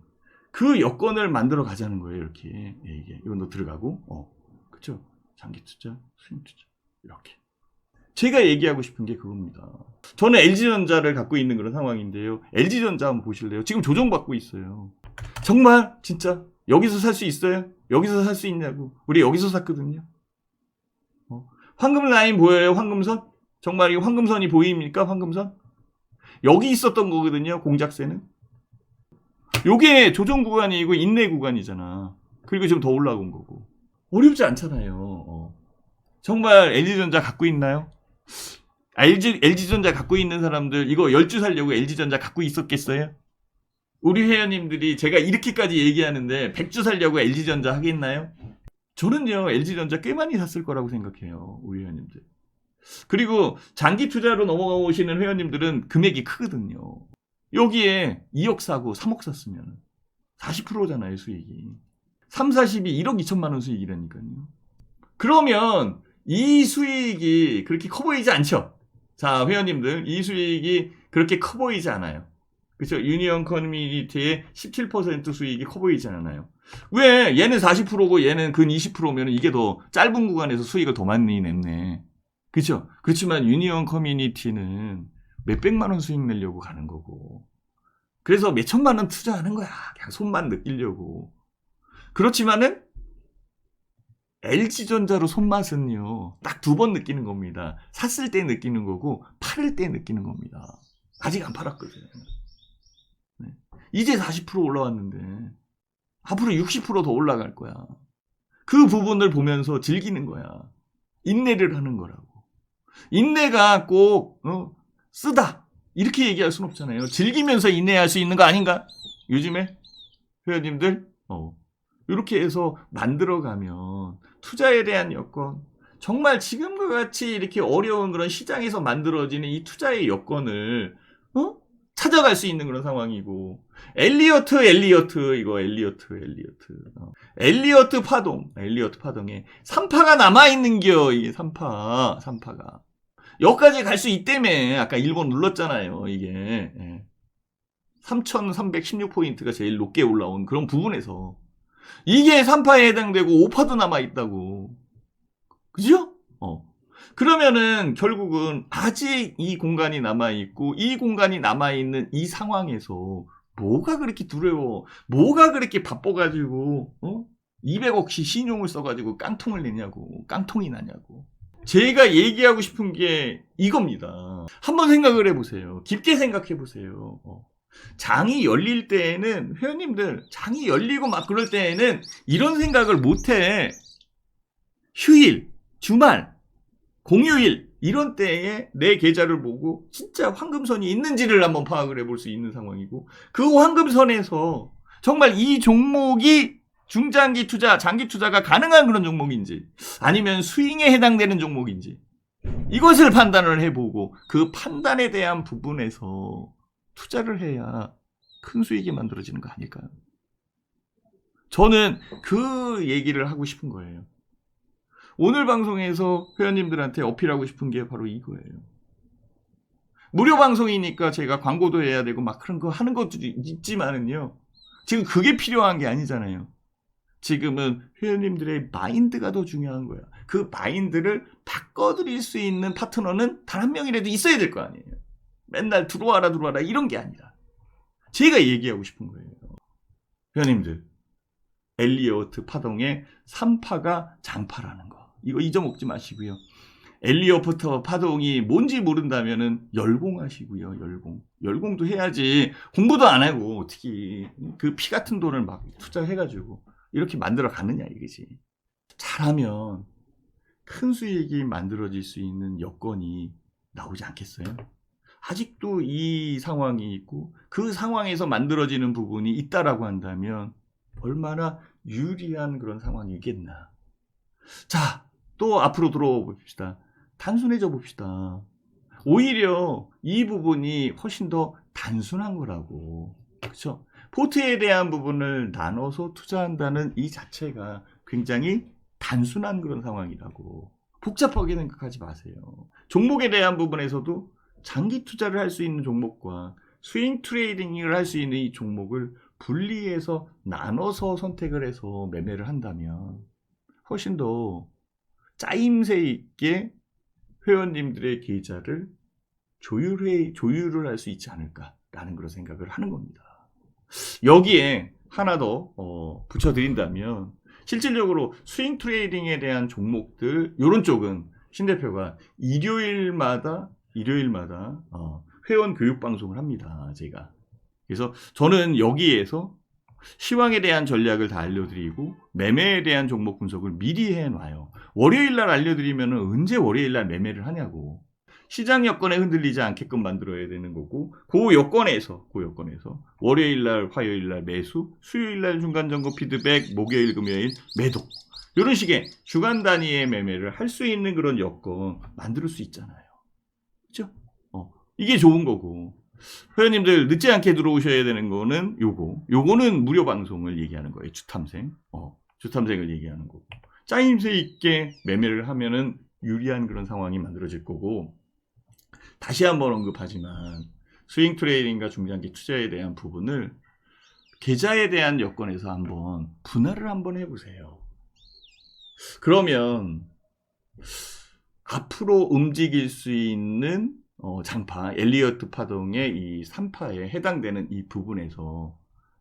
Speaker 1: 그 여건을 만들어 가자는 거예요, 이렇게. 이게. 이건 들어가고, 그쵸? 장기 투자, 수익 투자. 이렇게. 제가 얘기하고 싶은 게 그겁니다. 저는 LG전자를 갖고 있는 그런 상황인데요. LG전자 한번 보실래요? 지금 조정받고 있어요. 정말, 진짜, 여기서 살 수 있어요? 여기서 살 수 있냐고. 우리 여기서 샀거든요. 황금 라인 보여요, 황금선? 정말 이 황금선이 보입니까, 황금선? 여기 있었던 거거든요, 공작새는. 요게 조정 구간이고 인내 구간이잖아. 그리고 지금 더 올라온 거고. 어렵지 않잖아요. 정말 LG전자 갖고 있나요? LG전자 갖고 있는 사람들 이거 10주 살려고 LG전자 갖고 있었겠어요? 우리 회원님들이 제가 이렇게까지 얘기하는데 100주 살려고 LG전자 하겠나요? 저는요, LG전자 꽤 많이 샀을 거라고 생각해요, 우리 회원님들. 그리고 장기 투자로 넘어오시는 회원님들은 금액이 크거든요. 여기에 2억 사고 3억 샀으면 40%잖아요, 수익이. 3, 40이 1억 2천만 원 수익이라니까요. 그러면 이 수익이 그렇게 커 보이지 않죠? 자, 회원님들, 이 수익이 그렇게 커 보이지 않아요. 그렇죠? 유니온 커뮤니티의 17% 수익이 커 보이지 않아요. 왜? 얘는 40%고 얘는 근 20%면 이게 더 짧은 구간에서 수익을 더 많이 냈네. 그렇죠? 그렇지만 유니온 커뮤니티는 몇백만 원 수익 내려고 가는 거고. 그래서 몇천만 원 투자하는 거야. 그냥 손만 느끼려고. 그렇지만은 LG전자로 손맛은요. 딱 2번 느끼는 겁니다. 샀을 때 느끼는 거고 팔을 때 느끼는 겁니다. 아직 안 팔았거든. 네. 이제 40% 올라왔는데 앞으로 60% 더 올라갈 거야. 그 부분을 보면서 즐기는 거야. 인내를 하는 거라고. 인내가 꼭 쓰다 이렇게 얘기할 순 없잖아요. 즐기면서 인내할 수 있는 거 아닌가? 요즘에 회원님들 이렇게 해서 만들어가면 투자에 대한 여건, 정말 지금과 같이 이렇게 어려운 그런 시장에서 만들어지는 이 투자의 여건을 찾아갈 수 있는 그런 상황이고, 엘리어트 파동에 3파가 남아있는겨. 이게 3파가 여기까지 갈 수 있다며. 아까 1번 눌렀잖아요. 이게 3316포인트가 제일 높게 올라온 그런 부분에서 이게 3파에 해당되고 5파도 남아있다고. 그죠? 그러면은 결국은 아직 이 공간이 남아있고, 이 공간이 남아있는 이 상황에서 뭐가 그렇게 두려워, 뭐가 그렇게 바빠가지고 200억씩 신용을 써가지고 깡통을 내냐고, 깡통이 나냐고. 제가 얘기하고 싶은 게 이겁니다. 한번 생각을 해보세요. 깊게 생각해보세요. 장이 열릴 때에는, 회원님들, 장이 열리고 막 그럴 때에는 이런 생각을 못해. 휴일, 주말, 공휴일, 이런 때에 내 계좌를 보고 진짜 황금선이 있는지를 한번 파악을 해볼 수 있는 상황이고, 그 황금선에서 정말 이 종목이 중장기 투자, 장기 투자가 가능한 그런 종목인지, 아니면 스윙에 해당되는 종목인지, 이것을 판단을 해보고 그 판단에 대한 부분에서 투자를 해야 큰 수익이 만들어지는 거 아닐까요? 저는 그 얘기를 하고 싶은 거예요. 오늘 방송에서 회원님들한테 어필하고 싶은 게 바로 이거예요. 무료 방송이니까 제가 광고도 해야 되고 막 그런 거 하는 것도 있지만은요, 지금 그게 필요한 게 아니잖아요. 지금은 회원님들의 마인드가 더 중요한 거야. 그 마인드를 바꿔드릴 수 있는 파트너는 단 한 명이라도 있어야 될 거 아니에요. 맨날 들어와라 이런 게 아니라 제가 얘기하고 싶은 거예요. 회원님들, 엘리어트 파동의 3파가 장파라는 거. 이거 잊어먹지 마시고요. 엘리어트 파동이 뭔지 모른다면은 열공하시고요. 열공도 해야지. 공부도 안 하고 어떻게 그 피 같은 돈을 막 투자해가지고 이렇게 만들어 가느냐 이거지. 잘하면 큰 수익이 만들어질 수 있는 여건이 나오지 않겠어요? 아직도 이 상황이 있고 그 상황에서 만들어지는 부분이 있다라고 한다면 얼마나 유리한 그런 상황이겠나. 자, 또 앞으로 들어와 봅시다. 단순해져 봅시다. 오히려 이 부분이 훨씬 더 단순한 거라고. 그렇죠? 포트에 대한 부분을 나눠서 투자한다는 이 자체가 굉장히 단순한 그런 상황이라고. 복잡하게 생각하지 마세요. 종목에 대한 부분에서도 장기 투자를 할 수 있는 종목과 스윙 트레이딩을 할 수 있는 이 종목을 분리해서 나눠서 선택을 해서 매매를 한다면 훨씬 더 짜임새 있게 회원님들의 계좌를 조율을 할 수 있지 않을까라는 그런 생각을 하는 겁니다. 여기에 하나 더 붙여드린다면 실질적으로 스윙 트레이딩에 대한 종목들 이런 쪽은 신 대표가 일요일마다 회원 교육 방송을 합니다. 제가. 그래서 저는 여기에서 시황에 대한 전략을 다 알려드리고 매매에 대한 종목 분석을 미리 해놔요. 월요일날 알려드리면 언제 월요일날 매매를 하냐고. 시장 여건에 흔들리지 않게끔 만들어야 되는 거고 그 여건에서 월요일날 화요일날 매수, 수요일날 중간점검 피드백, 목요일 금요일 매도 이런 식의 주간 단위의 매매를 할 수 있는 그런 여건 만들 수 있잖아요. 그렇죠? 이게 좋은 거고 회원님들 늦지 않게 들어오셔야 되는 거는 요거는 무료 방송을 얘기하는 거예요. 주탐생을 얘기하는 거고 짜임새 있게 매매를 하면은 유리한 그런 상황이 만들어질 거고 다시 한번 언급하지만 스윙 트레이딩과 중장기 투자에 대한 부분을 계좌에 대한 여건에서 한번 분할을 한번 해보세요. 그러면 앞으로 움직일 수 있는 장파, 엘리어트 파동의 이 3파에 해당되는 이 부분에서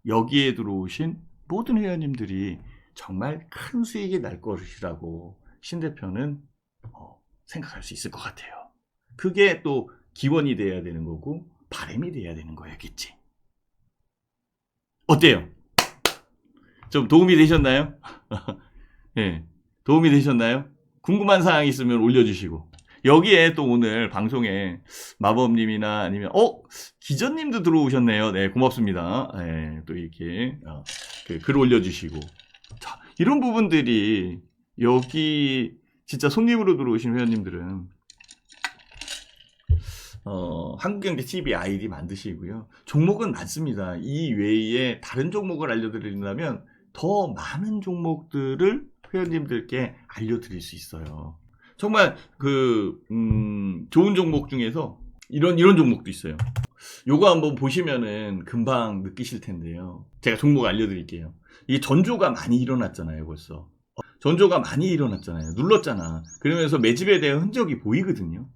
Speaker 1: 여기에 들어오신 모든 회원님들이 정말 큰 수익이 날 것이라고 신 대표는 생각할 수 있을 것 같아요. 그게 또 기원이 돼야 되는 거고 바람이 돼야 되는 거였겠지. 어때요? 좀 도움이 되셨나요? 네, 도움이 되셨나요? 궁금한 사항 있으면 올려주시고 여기에 또 오늘 방송에 마법님이나 아니면 기전님도 들어오셨네요. 네, 고맙습니다. 네, 또 이렇게 글 올려주시고 자, 이런 부분들이 여기 진짜 손님으로 들어오신 회원님들은 한국경제TV 아이디 만드시고요. 종목은 많습니다. 이 외에 다른 종목을 알려드린다면 더 많은 종목들을 회원님들께 알려드릴 수 있어요. 정말 좋은 종목 중에서 이런 종목도 있어요. 요거 한번 보시면은 금방 느끼실 텐데요. 제가 종목 알려드릴게요. 이 전조가 많이 일어났잖아요, 벌써. 전조가 많이 일어났잖아요. 눌렀잖아. 그러면서 매집에 대한 흔적이 보이거든요.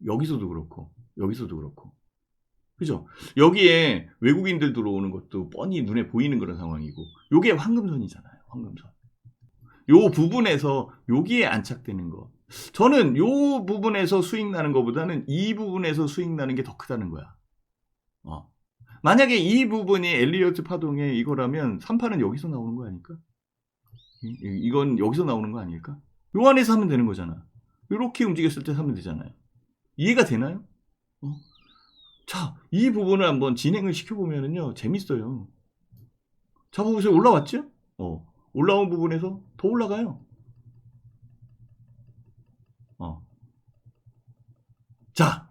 Speaker 1: 여기서도 그렇고. 그죠? 여기에 외국인들 들어오는 것도 뻔히 눈에 보이는 그런 상황이고, 요게 황금선이잖아요. 황금선. 요 부분에서 여기에 안착되는 거. 저는 요 부분에서 수익 나는 것보다는 이 부분에서 수익 나는 게 더 크다는 거야. 만약에 이 부분이 엘리어트 파동의 이거라면 3파는 여기서 나오는 거 아닐까? 이건 여기서 나오는 거 아닐까? 요 안에서 하면 되는 거잖아. 이렇게 움직였을 때 하면 되잖아요. 이해가 되나요? 자, 이 부분을 한번 진행을 시켜보면은요, 재밌어요. 자, 보세요. 올라왔죠? 올라온 부분에서 더 올라가요. 자,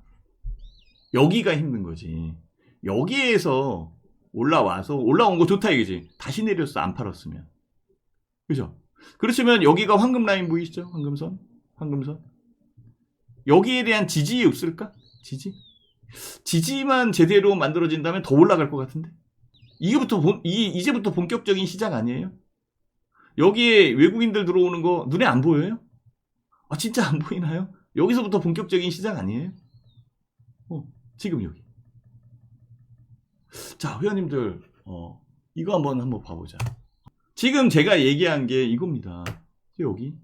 Speaker 1: 여기가 힘든 거지. 여기에서 올라온 거 좋다 이거지. 다시 내렸어, 안 팔았으면. 그죠? 그렇지만 여기가 황금 라인 보이시죠? 황금선. 여기에 대한 지지 없을까? 지지만 제대로 만들어진다면 더 올라갈 것 같은데? 이제부터 본격적인 시작 아니에요? 여기에 외국인들 들어오는 거 눈에 안 보여요? 진짜 안 보이나요? 여기서부터 본격적인 시작 아니에요? 지금 여기. 자, 회원님들, 이거 한번 봐보자. 지금 제가 얘기한 게 이겁니다. 여기.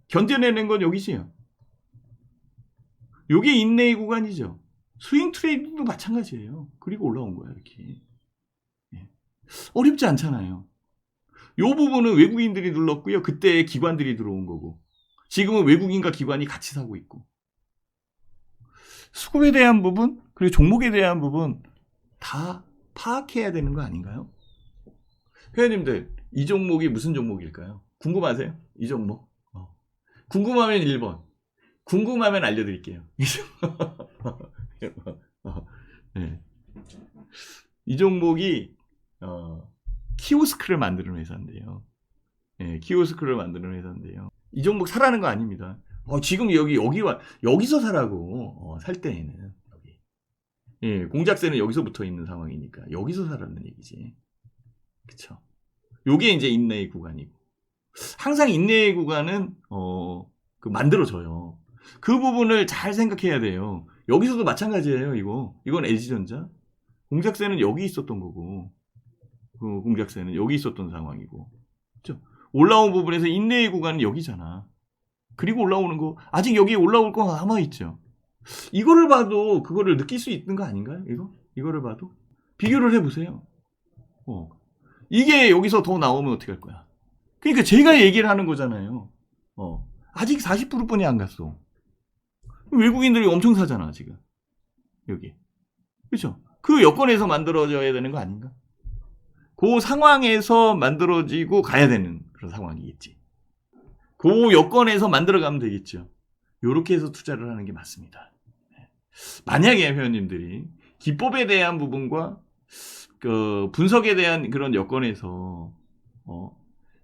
Speaker 1: 견뎌내는 건 여기지요. 요게 인내의 구간이죠. 스윙 트레이딩도 마찬가지예요. 그리고 올라온 거야, 이렇게. 예. 어렵지 않잖아요. 요 부분은 외국인들이 눌렀고요. 그때 기관들이 들어온 거고. 지금은 외국인과 기관이 같이 사고 있고. 수급에 대한 부분, 그리고 종목에 대한 부분 다 파악해야 되는 거 아닌가요? 회원님들, 이 종목이 무슨 종목일까요? 궁금하세요? 이 종목? 궁금하면 1번. 궁금하면 알려드릴게요. 네. 이 종목이 키오스크를 만드는 회사인데요. 네, 키오스크를 만드는 회사인데요. 이 종목 사라는 거 아닙니다. 지금 여기서 사라고 살 때에는 여기. 예, 공작새는 여기서 붙어 있는 상황이니까 여기서 사라는 얘기지. 그쵸? 요게 이제 인내의 구간이고, 항상 인내의 구간은 만들어져요. 그 부분을 잘 생각해야 돼요. 여기서도 마찬가지예요. 이건 LG전자. 공작새는 여기 있었던 거고, 공작새는 여기 있었던 상황이고, 그렇죠? 올라온 부분에서 인내의 구간은 여기잖아. 그리고 올라오는 거, 아직 여기 올라올 거 남아있죠. 이거를 봐도 그거를 느낄 수 있는 거 아닌가요? 이거를 봐도 비교를 해보세요. 이게 여기서 더 나오면 어떻게 할 거야? 그러니까 제가 얘기를 하는 거잖아요. 아직 40%뿐이 안 갔어. 외국인들이 엄청 사잖아, 지금. 여기. 그렇죠? 그 여건에서 만들어져야 되는 거 아닌가? 그 상황에서 만들어지고 가야 되는 그런 상황이겠지. 그 여건에서 만들어가면 되겠죠. 요렇게 해서 투자를 하는 게 맞습니다. 만약에 회원님들이 기법에 대한 부분과 그 분석에 대한 그런 여건에서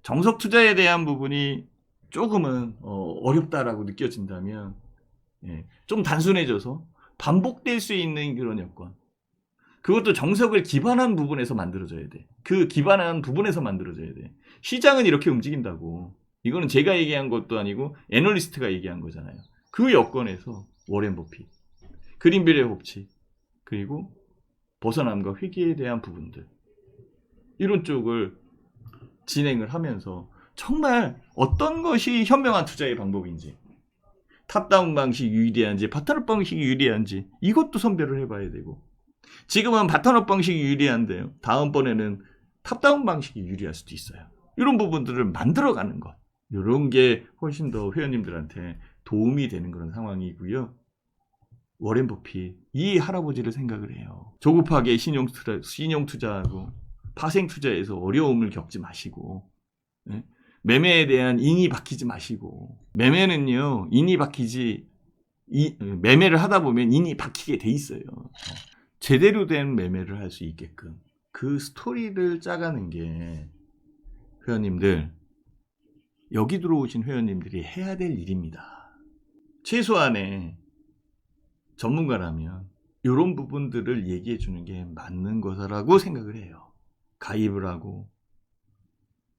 Speaker 1: 정석 투자에 대한 부분이 조금은 어렵다라고 느껴진다면, 좀 단순해져서 반복될 수 있는 그런 여건, 그것도 정석을 기반한 부분에서 만들어져야 돼. 그 기반한 부분에서 만들어져야 돼. 시장은 이렇게 움직인다고. 이거는 제가 얘기한 것도 아니고 애널리스트가 얘기한 거잖아요. 그 여건에서 워렌 버핏, 그린벨의 법칙, 그리고 벗어남과 회귀에 대한 부분들, 이런 쪽을 진행을 하면서 정말 어떤 것이 현명한 투자의 방법인지, 탑다운 방식이 유리한지 바텀업 방식이 유리한지 이것도 선별을 해봐야 되고, 지금은 바텀업 방식이 유리한데요, 다음번에는 탑다운 방식이 유리할 수도 있어요. 이런 부분들을 만들어가는 것, 이런 게 훨씬 더 회원님들한테 도움이 되는 그런 상황이고요. 워렌 버핏, 이 할아버지를 생각을 해요. 조급하게 신용 투자하고 파생 투자에서 어려움을 겪지 마시고, 매매에 대한 인이 박히지 마시고, 매매는요, 매매를 하다 보면 인이 박히게 돼 있어요. 제대로 된 매매를 할 수 있게끔 그 스토리를 짜가는 게 회원님들, 여기 들어오신 회원님들이 해야 될 일입니다. 최소한의 전문가라면 이런 부분들을 얘기해 주는 게 맞는 거라고 생각을 해요. 가입을 하고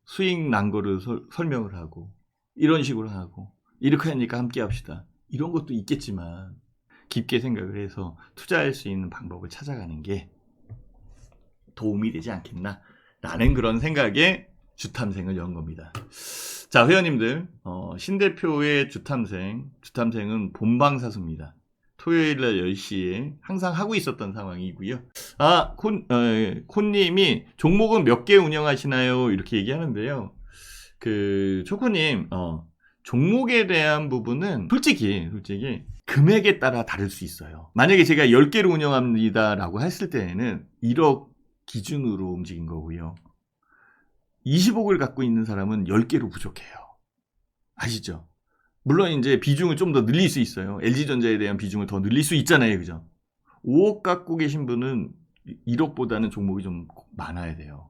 Speaker 1: 수익 난 거를 설명을 하고 이런 식으로 하고 이렇게 하니까 함께 합시다, 이런 것도 있겠지만 깊게 생각을 해서 투자할 수 있는 방법을 찾아가는 게 도움이 되지 않겠나 라는 그런 생각에 주탐생을 연 겁니다. 자, 회원님들, 신 대표의 주탐생은 본방사수입니다. 토요일날 10시에 항상 하고 있었던 상황이고요. 콘님이 종목은 몇 개 운영하시나요? 이렇게 얘기하는데요. 초코님, 종목에 대한 부분은 솔직히 금액에 따라 다를 수 있어요. 만약에 제가 10개를 운영합니다 라고 했을 때에는 1억 기준으로 움직인 거고요. 20억을 갖고 있는 사람은 10개로 부족해요. 아시죠? 물론 이제 비중을 좀 더 늘릴 수 있어요. LG전자에 대한 비중을 더 늘릴 수 있잖아요. 그죠? 5억 갖고 계신 분은 1억보다는 종목이 좀 많아야 돼요.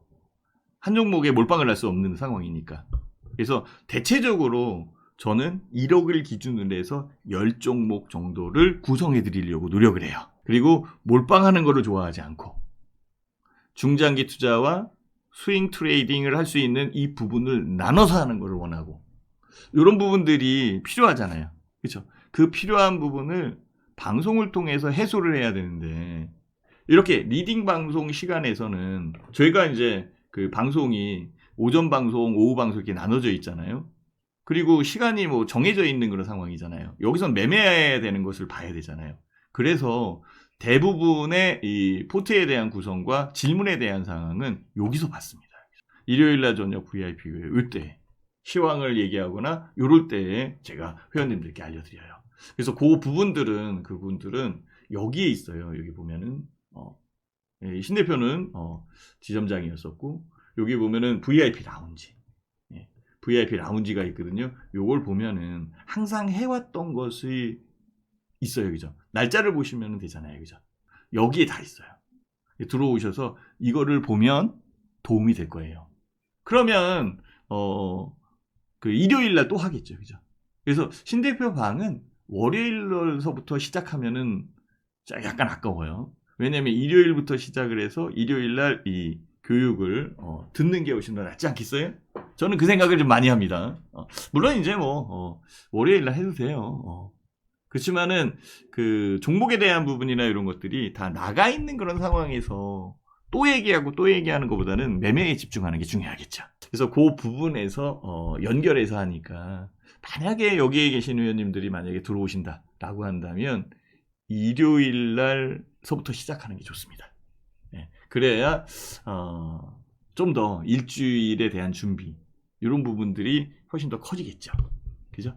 Speaker 1: 한 종목에 몰빵을 할 수 없는 상황이니까. 그래서 대체적으로 저는 1억을 기준으로 해서 10종목 정도를 구성해 드리려고 노력을 해요. 그리고 몰빵하는 거를 좋아하지 않고 중장기 투자와 스윙 트레이딩을 할 수 있는 이 부분을 나눠서 하는 거를 원하고, 이런 부분들이 필요하잖아요. 그렇죠? 그 필요한 부분을 방송을 통해서 해소를 해야 되는데, 이렇게 리딩 방송 시간에서는 저희가 이제 그 방송이 오전 방송, 오후 방송 이렇게 나눠져 있잖아요. 그리고 시간이 뭐 정해져 있는 그런 상황이잖아요. 여기선 매매되는 것을 봐야 되잖아요. 그래서 대부분의 이 포트에 대한 구성과 질문에 대한 상황은 여기서 받습니다. 일요일날 저녁 VIP 이때 시황을 얘기하거나 요럴 때에 제가 회원님들께 알려드려요. 그래서 그 부분들은 그분들은 여기에 있어요. 여기 보면은 신 대표는 지점장이었었고 여기 보면은 VIP 라운지 VIP 라운지가 있거든요. 요걸 보면은 항상 해왔던 것이 있어요. 그죠? 날짜를 보시면 되잖아요. 그죠? 여기에 다 있어요. 들어오셔서 이거를 보면 도움이 될 거예요. 그러면 그 일요일 날 또 하겠죠. 그죠? 그래서 신 대표 방은 월요일서부터 시작하면은 약간 아까워요. 왜냐면 일요일부터 시작을 해서 일요일 날 이 교육을 듣는 게 훨씬 더 낫지 않겠어요? 저는 그 생각을 좀 많이 합니다. 물론 이제 뭐 월요일 날 해도 돼요. 그렇지만은 그 종목에 대한 부분이나 이런 것들이 다 나가 있는 그런 상황에서 또 얘기하고 또 얘기하는 것보다는 매매에 집중하는 게 중요하겠죠. 그래서 그 부분에서 연결해서 하니까 만약에 여기에 계신 회원님들이 만약에 들어오신다라고 한다면 일요일 날서부터 시작하는 게 좋습니다. 네, 그래야 좀 더 일주일에 대한 준비 이런 부분들이 훨씬 더 커지겠죠. 그죠?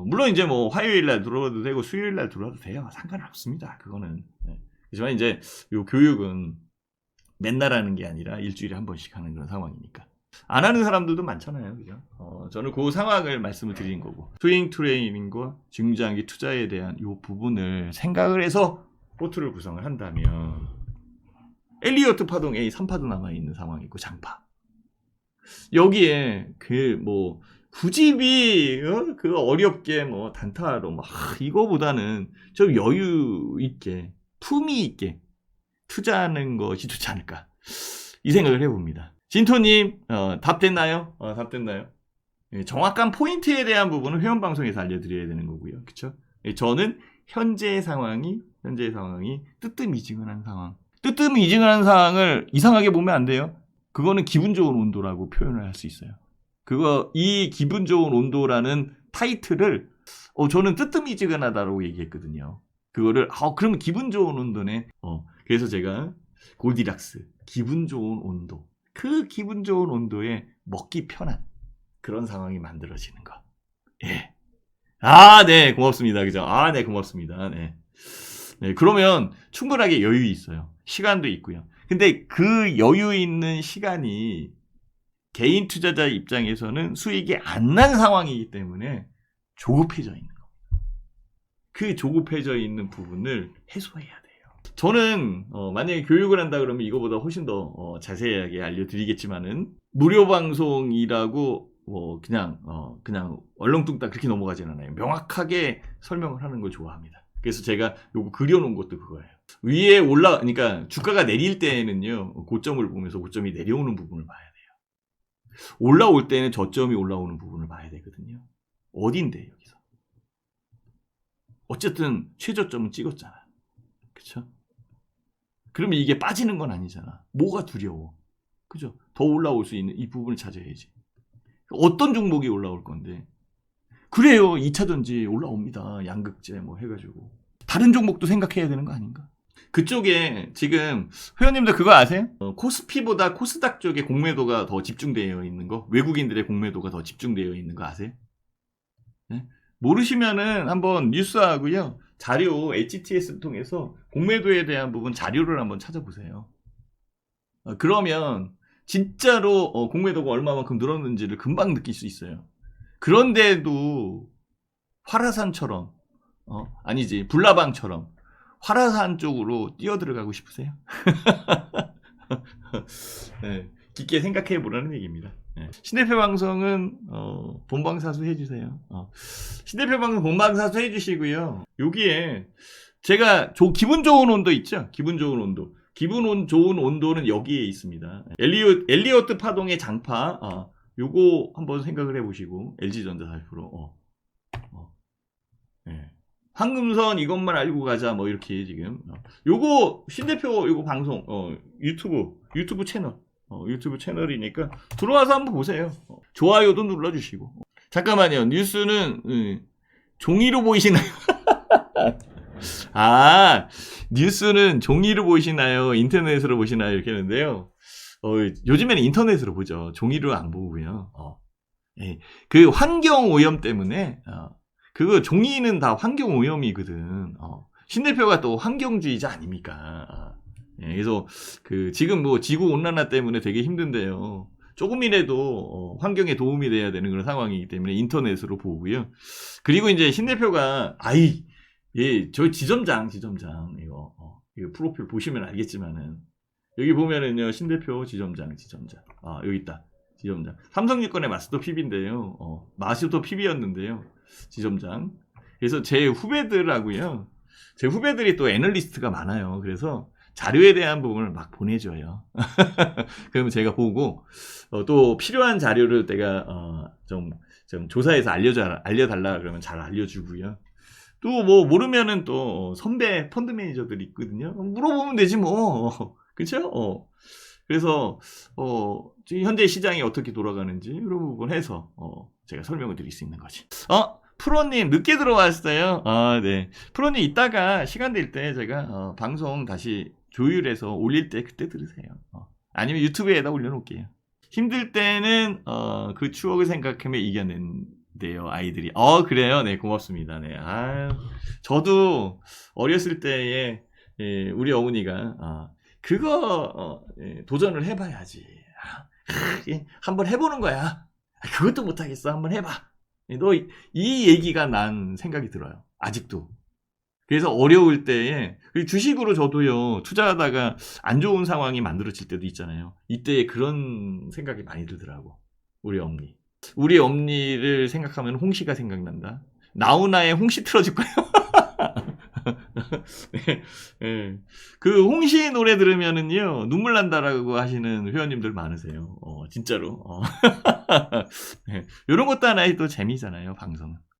Speaker 1: 물론 이제 뭐 화요일 날 들어와도 되고 수요일 날 들어와도 돼요. 상관은 없습니다. 그거는. 네. 하지만 이제 요 교육은 맨날 하는 게 아니라 일주일에 한 번씩 하는 그런 상황이니까. 안 하는 사람들도 많잖아요. 그죠? 저는 그 상황을 말씀을 드린 거고. 스윙 트레이닝과 중장기 투자에 대한 이 부분을 생각을 해서 포트를 구성을 한다면 엘리어트 파동 A 3파도 남아있는 상황이고 장파. 여기에 굳이 그 어렵게 뭐 단타로 이거보다는 좀 여유 있게 품위 있게 투자하는 것이 좋지 않을까 이 생각을 해봅니다. 진토님 답 됐나요? 답 됐나요? 예, 정확한 포인트에 대한 부분은 회원방송에서 알려드려야 되는 거고요. 그쵸? 예, 저는 현재의 상황이 뜨뜻미지근한 상황. 뜨뜻미지근한 상황을 이상하게 보면 안 돼요. 그거는 기분 좋은 온도라고 표현을 할 수 있어요. 이 기분 좋은 온도라는 타이틀을 저는 뜨뜻미지근하다고 얘기했거든요. 그거를 그러면 기분 좋은 온도네. 그래서 제가 골디락스 기분 좋은 온도. 그 기분 좋은 온도에 먹기 편한 그런 상황이 만들어지는 거. 예. 네, 고맙습니다. 그죠? 네, 고맙습니다. 네. 네, 그러면 충분하게 여유 있어요. 시간도 있고요. 근데 그 여유 있는 시간이 개인 투자자 입장에서는 수익이 안 난 상황이기 때문에 조급해져 있는 겁니다. 그 조급해져 있는 부분을 해소해야 돼요. 저는 만약에 교육을 한다 그러면 이거보다 훨씬 더 자세하게 알려드리겠지만은 무료 방송이라고 그냥 얼렁뚱땅 그렇게 넘어가진 않아요. 명확하게 설명을 하는 걸 좋아합니다. 그래서 제가 요거 그려놓은 것도 그거예요. 위에 그러니까 주가가 내릴 때에는요, 고점을 보면서 고점이 내려오는 부분을 봐야 돼요. 올라올 때는 저점이 올라오는 부분을 봐야 되거든요. 어딘데, 여기서. 어쨌든 최저점은 찍었잖아. 그쵸? 그러면 이게 빠지는 건 아니잖아. 뭐가 두려워. 그죠? 더 올라올 수 있는 이 부분을 찾아야지. 어떤 종목이 올라올 건데. 그래요. 2차전지 올라옵니다. 양극재 해가지고. 다른 종목도 생각해야 되는 거 아닌가? 그쪽에 지금 회원님들 그거 아세요? 코스피보다 코스닥 쪽에 공매도가 더 집중되어 있는 거, 외국인들의 공매도가 더 집중되어 있는 거 아세요? 네? 모르시면은 한번 뉴스하고요, 자료 HTS를 통해서 공매도에 대한 부분 자료를 한번 찾아보세요. 그러면 진짜로 공매도가 얼마만큼 늘었는지를 금방 느낄 수 있어요. 그런데도 화라산처럼 아니지 불나방처럼 화라산 쪽으로 뛰어들어가고 싶으세요? 네, 깊게 생각해 보라는 얘기입니다. 네. 신대표 방송은 본방사수 해주세요. 신대표 방송 본방사수 해주시고요. 여기에 제가 기분 좋은 온도 있죠? 기분 좋은 온도. 기분 좋은 온도는 여기에 있습니다. 엘리어트 파동의 장파. 요거 한번 생각을 해보시고 LG전자 4%. 네. 황금선 이것만 알고 가자 이렇게 지금 요거 신대표 요거 방송 유튜브 채널 유튜브 채널이니까 들어와서 한번 보세요. 좋아요도 눌러주시고. 잠깐만요. 뉴스는 종이로 보이시나요? 아, 뉴스는 종이로 보시나요? 인터넷으로 보시나요? 이렇게 했는데요. 요즘에는 인터넷으로 보죠. 종이로 안 보고요. 예, 그 환경 오염 때문에 그거 종이는 다 환경 오염이거든. 신 대표가 또 환경주의자 아닙니까? 예, 그래서 그 지금 뭐 지구 온난화 때문에 되게 힘든데요. 조금이라도 환경에 도움이 돼야 되는 그런 상황이기 때문에 인터넷으로 보고요. 그리고 이제 신 대표가 예, 저 지점장 이거 프로필 보시면 알겠지만은 여기 보면은요 신 대표 지점장 여기 있다. 지점장. 삼성유권의 마스터 PB인데요. 마스터 PB였는데요. 지점장. 그래서 제 후배들하고요. 제 후배들이 또 애널리스트가 많아요. 그래서 자료에 대한 부분을 막 보내줘요. 그러면 제가 보고 또 필요한 자료를 내가 좀 조사해서 알려달라 그러면 잘 알려주고요. 또 뭐 모르면은 또 선배 펀드 매니저들이 있거든요. 물어보면 되지 뭐. 그쵸? 그래서 현재 시장이 어떻게 돌아가는지 이런 부분 해서 제가 설명을 드릴 수 있는 거지. 프로님 늦게 들어왔어요. 네. 프로님 이따가 시간 될 때 제가 방송 다시 조율해서 올릴 때 그때 들으세요. 아니면 유튜브에다 올려놓을게요. 힘들 때는 그 추억을 생각하며 이겨낸대요 아이들이. 그래요. 네 고맙습니다. 네. 저도 어렸을 때에 우리 어머니가 그거 도전을 해봐야지. 한번 해보는 거야. 그것도 못하겠어. 한번 해봐. 너 이 얘기가 난 생각이 들어요. 아직도. 그래서 어려울 때에 주식으로 저도요 투자하다가 안 좋은 상황이 만들어질 때도 있잖아요. 이때 그런 생각이 많이 들더라고. 우리 엄니를 생각하면 홍시가 생각난다. 나훈아의 홍시 틀어줄 거예요. 네, 네. 그 홍시 노래 들으면은요 눈물 난다라고 하시는 회원님들 많으세요. 진짜로. 네. 이런 것도 하나의 또 재미잖아요 방송은.